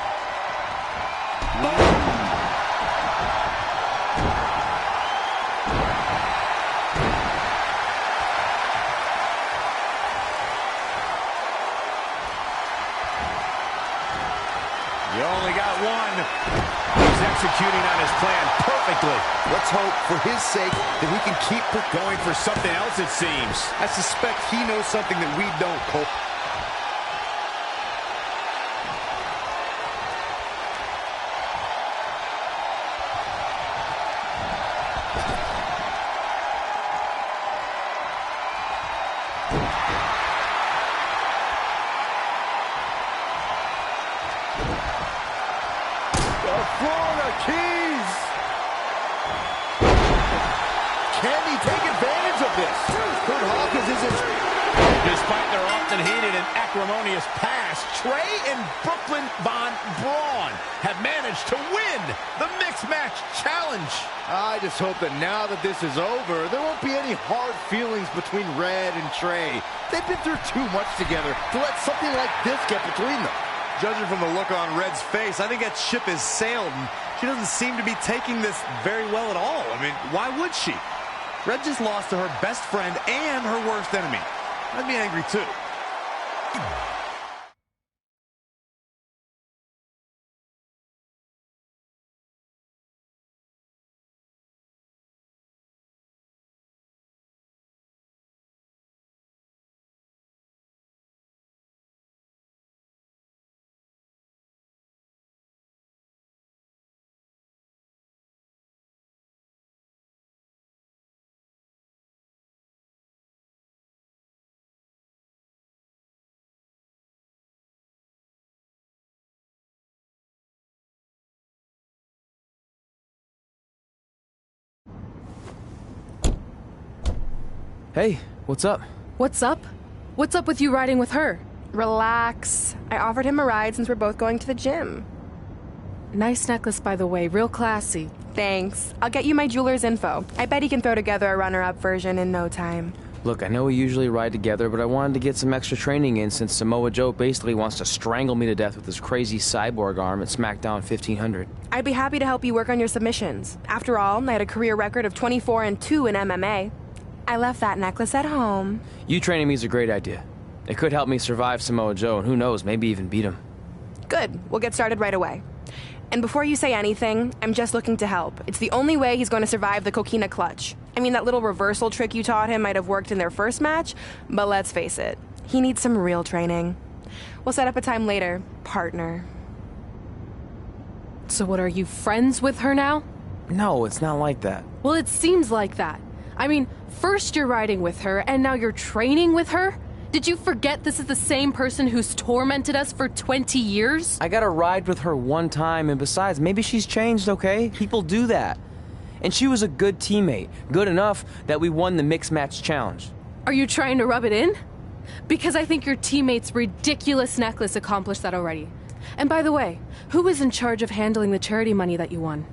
You only got one. He's executing on his plan perfectly. Let's hope, for his sake, that he can keep Going for something else, it seems. I suspect he knows something that we don't, Cole. The Florida Keys. Can he take advantage of this? Kurt Hawkins isn't... Despite their often heated and acrimonious past, Trey and Brooklyn Von Braun have managed to win the Mixed Match Challenge. I just hope that now that this is over, there won't be any hard feelings between Red and Trey. They've been through too much together to let something like this get between them. Judging from the look on Red's face, I think that ship has sailed, and she doesn't seem to be taking this very well at all. I mean, why would she? Red just lost to her best friend and her worst enemy. I'd be angry too. Hey, what's up? What's up? What's up with you riding with her? Relax. I offered him a ride since we're both going to the gym. Nice necklace, by the way. Real classy. Thanks. I'll get you my jeweler's info. I bet he can throw together a runner-up version in no time. Look, I know we usually ride together, but I wanted to get some extra training in since Samoa Joe basically wants to strangle me to death with his crazy cyborg arm at SmackDown 1500. I'd be happy to help you work on your submissions. After all, I had a career record of 24-2 in MMA. I left that necklace at home. You training me is a great idea. It could help me survive Samoa Joe, and who knows, maybe even beat him. Good. We'll get started right away. And before you say anything, I'm just looking to help. It's the only way he's going to survive the coquina clutch. I mean, that little reversal trick you taught him might have worked in their first match, but let's face it, he needs some real training. We'll set up a time later, partner. So what, are you friends with her now? No, it's not like that. Well, it seems like that. I mean, first you're riding with her, and now you're training with her? Did you forget this is the same person who's tormented us for 20 years? I got to ride with her one time, and besides, maybe she's changed, okay? People do that. And she was a good teammate. Good enough that we won the Mixed Match Challenge. Are you trying to rub it in? Because I think your teammate's ridiculous necklace accomplished that already. And by the way, who was in charge of handling the charity money that you won?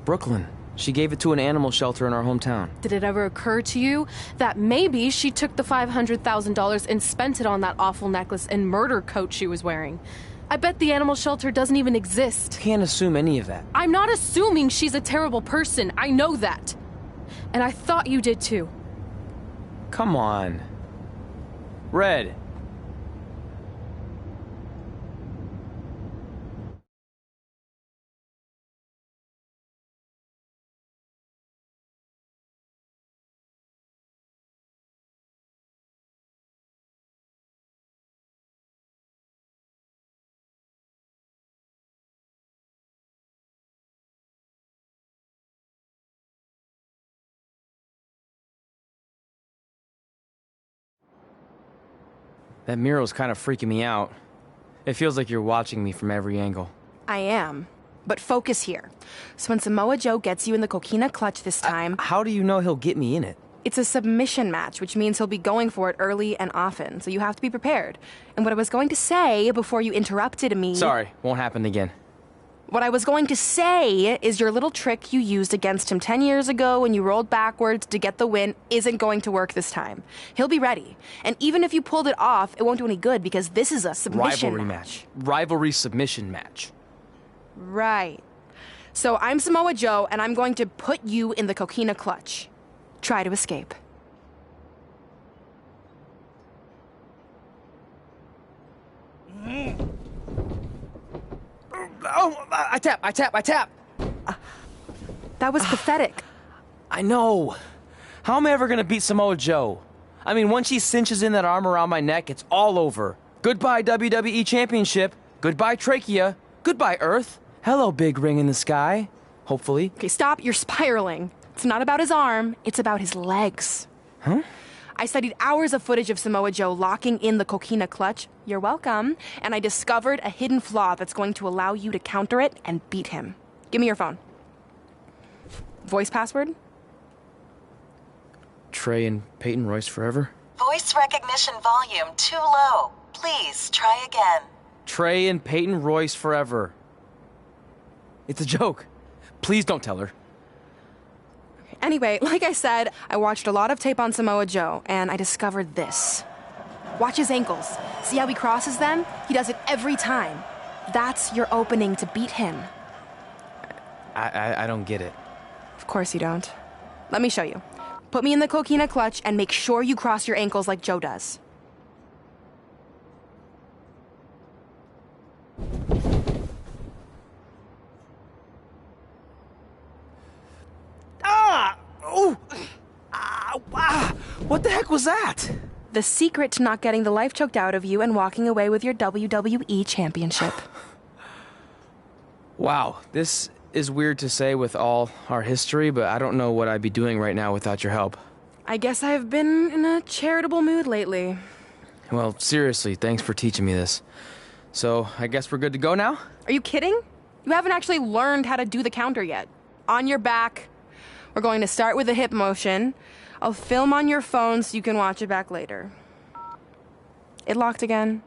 Brooklyn. She gave it to an animal shelter in our hometown. Did it ever occur to you that maybe she took the $500,000 and spent it on that awful necklace and murder coat she was wearing? I bet the animal shelter doesn't even exist. Can't assume any of that. I'm not assuming she's a terrible person. I know that. And I thought you did too. Come on. Red. That mural's kind of freaking me out. It feels like you're watching me from every angle. I am. But focus here. So when Samoa Joe gets you in the coquina clutch this time... How do you know he'll get me in it? It's a submission match, which means he'll be going for it early and often, so you have to be prepared. And what I was going to say before you interrupted me... Sorry, won't happen again. What I was going to say is your little trick you used against him 10 years ago when you rolled backwards to get the win isn't going to work this time. He'll be ready. And even if you pulled it off, it won't do any good because this is a submission Rivalry match. Rivalry submission match. Right. So I'm Samoa Joe, and I'm going to put you in the coquina clutch. Try to escape. Oh, I tap. That was pathetic. I know. How am I ever gonna beat Samoa Joe? I mean, once she cinches in that arm around my neck, it's all over. Goodbye, WWE Championship. Goodbye, Trachea. Goodbye, Earth. Hello, big ring in the sky. Hopefully. Okay, stop. You're spiraling. It's not about his arm. It's about his legs. Huh? I studied hours of footage of Samoa Joe locking in the coquina clutch. You're welcome. And I discovered a hidden flaw that's going to allow you to counter it and beat him. Give me your phone. Voice password? Trey and Peyton Royce forever? Voice recognition volume too low. Please try again. Trey and Peyton Royce forever. It's a joke. Please don't tell her. Anyway, like I said, I watched a lot of tape on Samoa Joe, and I discovered this. Watch his ankles. See how he crosses them? He does it every time. That's your opening to beat him. I don't get it. Of course you don't. Let me show you. Put me in the coquina clutch and make sure you cross your ankles like Joe does. What the heck was that? The secret to not getting the life choked out of you and walking away with your WWE Championship. Wow, this is weird to say with all our history, but I don't know what I'd be doing right now without your help. I guess I've been in a charitable mood lately. Well, seriously, thanks for teaching me this. So, I guess we're good to go now? Are you kidding? You haven't actually learned how to do the counter yet. On your back. We're going to start with a hip motion. I'll film on your phone so you can watch it back later. It locked again.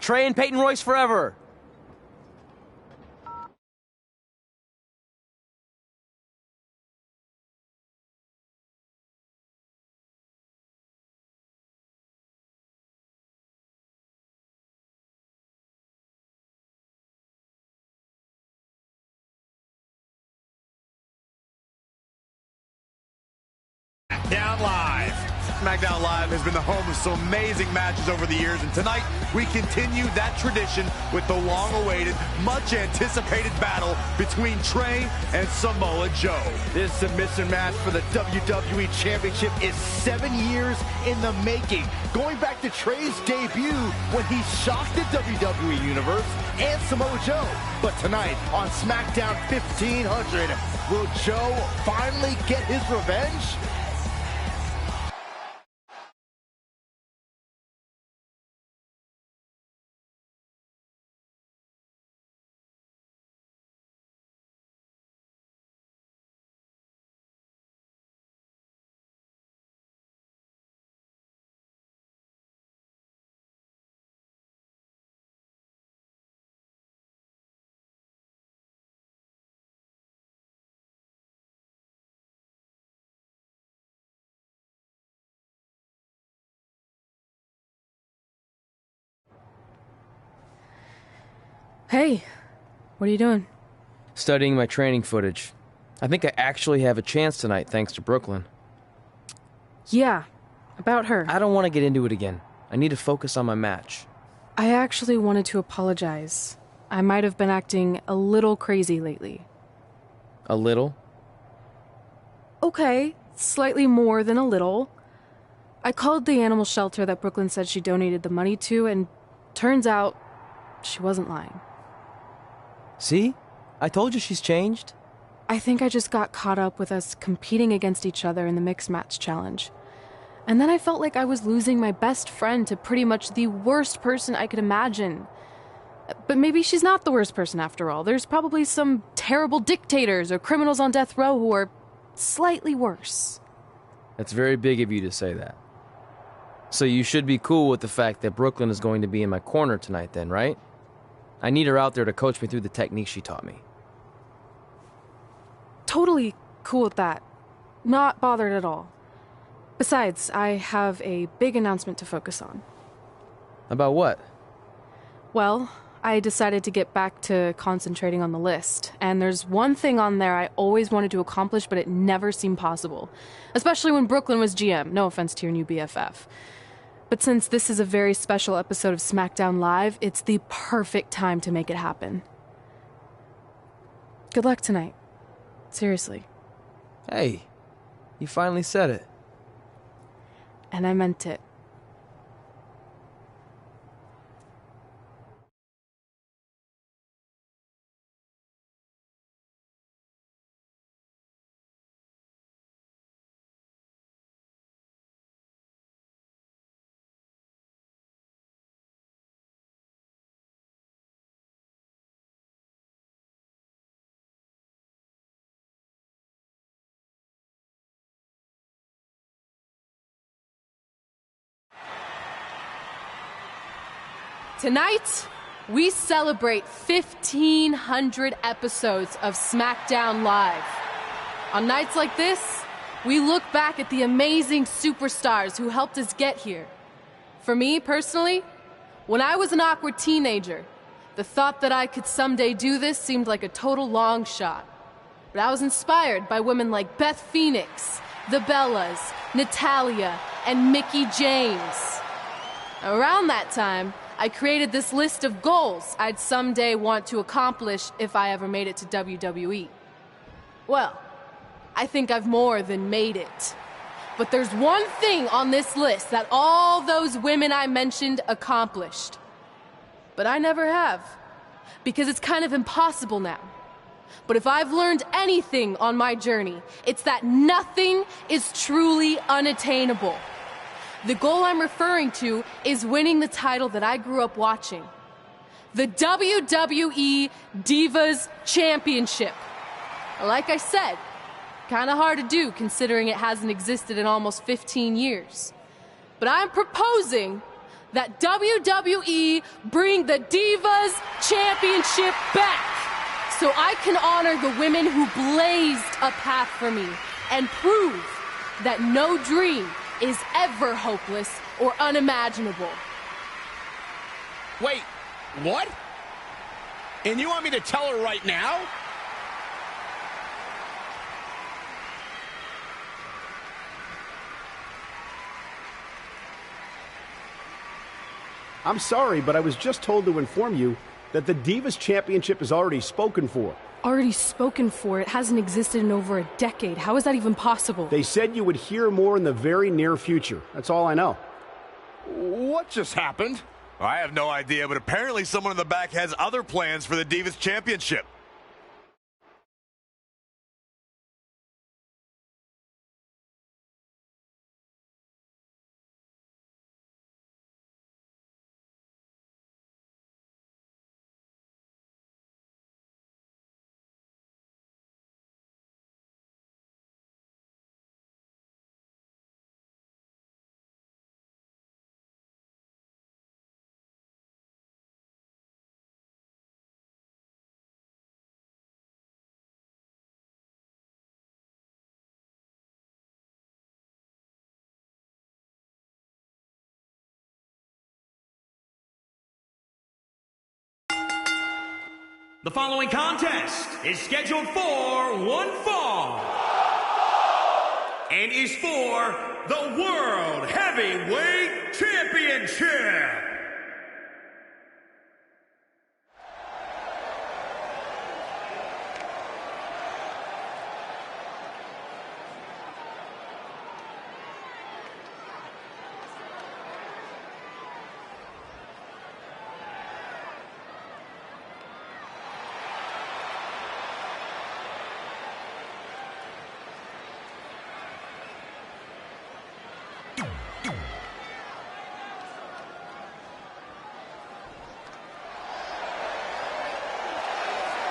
Trey and Peyton Royce forever! Down live. SmackDown Live has been the home of some amazing matches over the years, and tonight we continue that tradition with the long-awaited, much-anticipated battle between Trey and Samoa Joe. This submission match for the WWE Championship is 7 years in the making, going back to Trey's debut when he shocked the WWE Universe and Samoa Joe. But tonight on SmackDown 1500, will Joe finally get his revenge? Hey, what are you doing? Studying my training footage. I think I actually have a chance tonight thanks to Brooklyn. Yeah, about her. I don't want to get into it again. I need to focus on my match. I actually wanted to apologize. I might have been acting a little crazy lately. A little? Okay, slightly more than a little. I called the animal shelter that Brooklyn said she donated the money to, and turns out she wasn't lying. See? I told you she's changed. I think I just got caught up with us competing against each other in the mixed match challenge. And then I felt like I was losing my best friend to pretty much the worst person I could imagine. But maybe she's not the worst person after all. There's probably some terrible dictators or criminals on death row who are slightly worse. That's very big of you to say that. So you should be cool with the fact that Brooklyn is going to be in my corner tonight then, right? I need her out there to coach me through the technique she taught me. Totally cool with that. Not bothered at all. Besides, I have a big announcement to focus on. About what? Well, I decided to get back to concentrating on the list, and there's one thing on there I always wanted to accomplish, but it never seemed possible. Especially when Brooklyn was GM, no offense to your new BFF. But since this is a very special episode of SmackDown Live, it's the perfect time to make it happen. Good luck tonight. Seriously. Hey, you finally said it. And I meant it. Tonight, we celebrate 1,500 episodes of SmackDown Live. On nights like this, we look back at the amazing superstars who helped us get here. For me, personally, when I was an awkward teenager, the thought that I could someday do this seemed like a total long shot. But I was inspired by women like Beth Phoenix, the Bellas, Natalia, and Mickie James. Around that time, I created this list of goals I'd someday want to accomplish if I ever made it to WWE. Well, I think I've more than made it. But there's one thing on this list that all those women I mentioned accomplished. But I never have, because it's kind of impossible now. But if I've learned anything on my journey, it's that nothing is truly unattainable. The goal I'm referring to is winning the title that I grew up watching. The WWE Divas Championship. Like I said, kind of hard to do considering it hasn't existed in almost 15 years. But I'm proposing that WWE bring the Divas Championship back so I can honor the women who blazed a path for me and prove that no dream is ever hopeless or unimaginable. Wait, what? And you want me to tell her right now? I'm sorry, but I was just told to inform you that the Divas Championship is already spoken for. Already spoken for? It hasn't existed in over a decade. How is that even possible? They said you would hear more in the very near future. That's all I know. What just happened? I have no idea, but apparently someone in the back has other plans for the Divas Championship. The following contest is scheduled for one fall and is for the World Heavyweight Championship.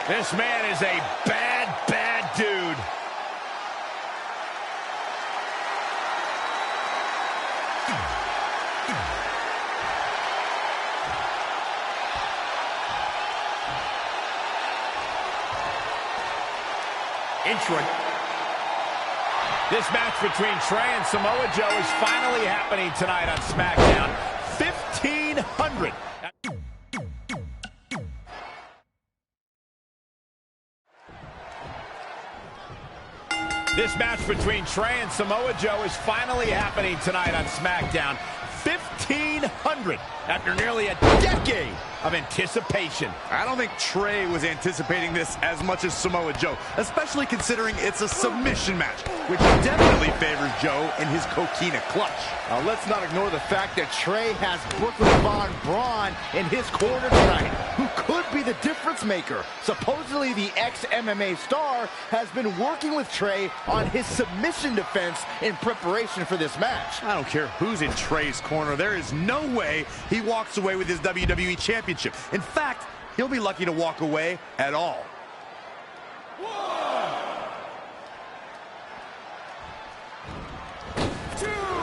This man is a bad, bad dude. This match between Trey and Samoa Joe is finally happening tonight on SmackDown. 1,500. This match between Trey and Samoa Joe is finally happening tonight on SmackDown. 1,500 after nearly a decade of anticipation. I don't think Trey was anticipating this as much as Samoa Joe, especially considering it's a submission match, which definitely favors Joe in his coquina clutch. Let's not ignore the fact that Trey has Brooklyn Von Braun in his corner tonight, who could be the difference maker. Supposedly, the ex-MMA star has been working with Trey on his submission defense in preparation for this match. I don't care who's in Trey's corner. There is no way he walks away with his WWE Championship. In fact, he'll be lucky to walk away at all.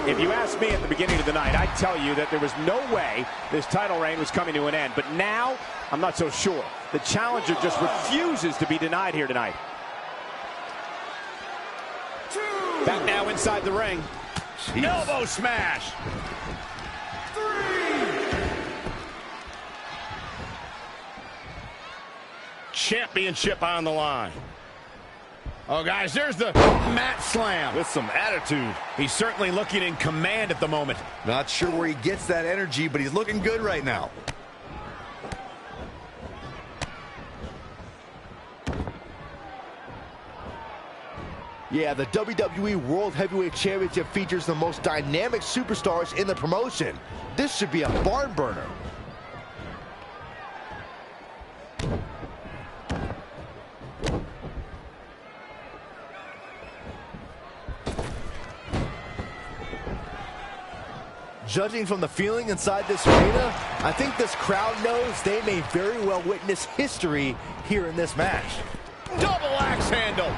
If you asked me at the beginning of the night, I'd tell you that there was no way this title reign was coming to an end. But now, I'm not so sure. The challenger just refuses to be denied here tonight. Back now inside the ring. Jeez. Elbow smash. Championship on the line. Oh, guys, there's the mat slam. With some attitude. He's certainly looking in command at the moment. Not sure where he gets that energy, but he's looking good right now. Yeah, the WWE World Heavyweight Championship features the most dynamic superstars in the promotion. This should be a barn burner. Judging from the feeling inside this arena, I think this crowd knows they may very well witness history here in this match. Double axe handle.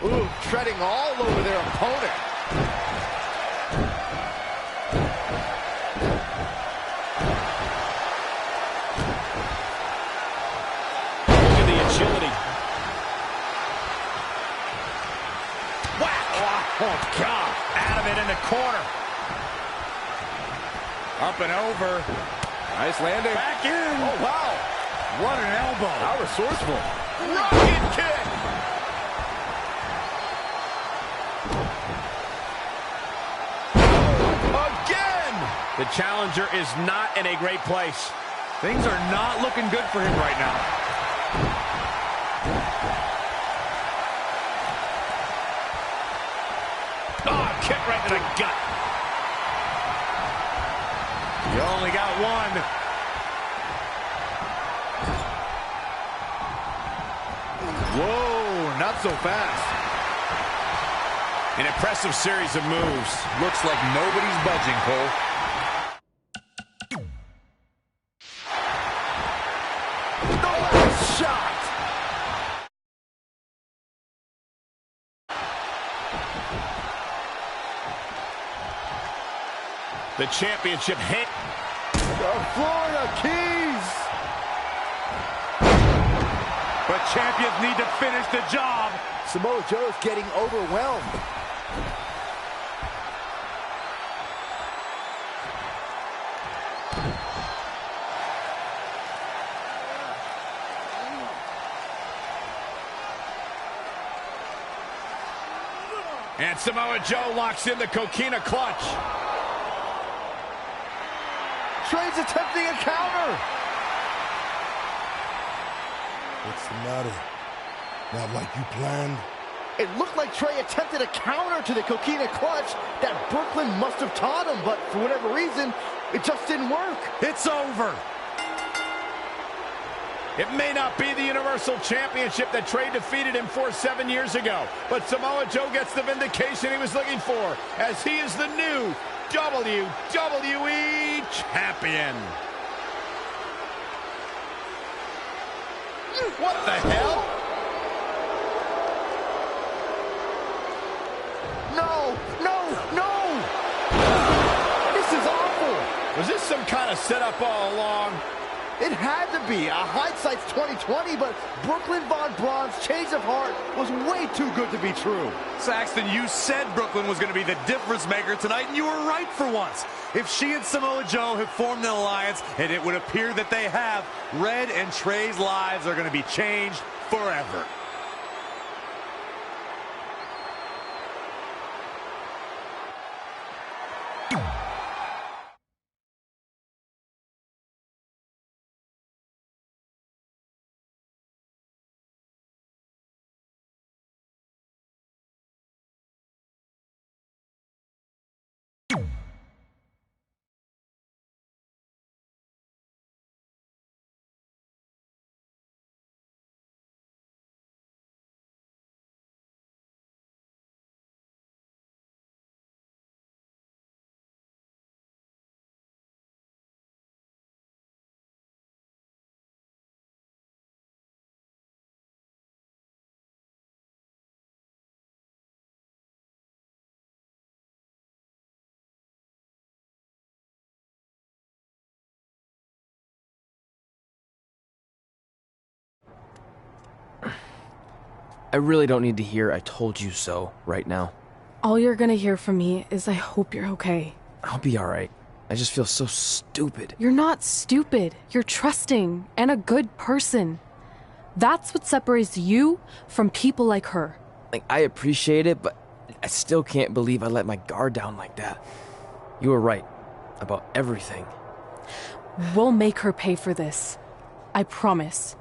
Ooh, treading all over their opponent. Look at the agility. Whack! Oh, God. Out of it in the corner. Up and over. Nice landing. Back in. Oh, wow. What an elbow. How resourceful. Rocket kick. Again. The challenger is not in a great place. Things are not looking good for him right now. Oh, kick right to the gut. You only got one. Whoa, not so fast. An impressive series of moves. Looks like nobody's budging, Cole. Shot. The championship hit. The Florida Keys. But champions need to finish the job. Samoa Joe's getting overwhelmed. And Samoa Joe locks in the coquina clutch. Trey's attempting a counter. What's the matter? Not like you planned? It looked like Trey attempted a counter to the coquina clutch that Brooklyn must have taught him, but for whatever reason, it just didn't work. It's over. It may not be the Universal Championship that Trey defeated him for 7 years ago, but Samoa Joe gets the vindication he was looking for, as he is the new WWE Champion. What the hell? No! This is awful! Was this some kind of setup all along? It had to be. Hindsight's 20/20, but Brooklyn Von Braun's change of heart was way too good to be true. Saxton, you said Brooklyn was going to be the difference maker tonight, and you were right for once. If she and Samoa Joe have formed an alliance, and it would appear that they have, Red and Trey's lives are going to be changed forever. I really don't need to hear "I told you so" right now. All you're gonna hear from me is I hope you're okay. I'll be alright. I just feel so stupid. You're not stupid. You're trusting and a good person. That's what separates you from people like her. Like, I appreciate it, but I still can't believe I let my guard down like that. You were right about everything. We'll make her pay for this. I promise.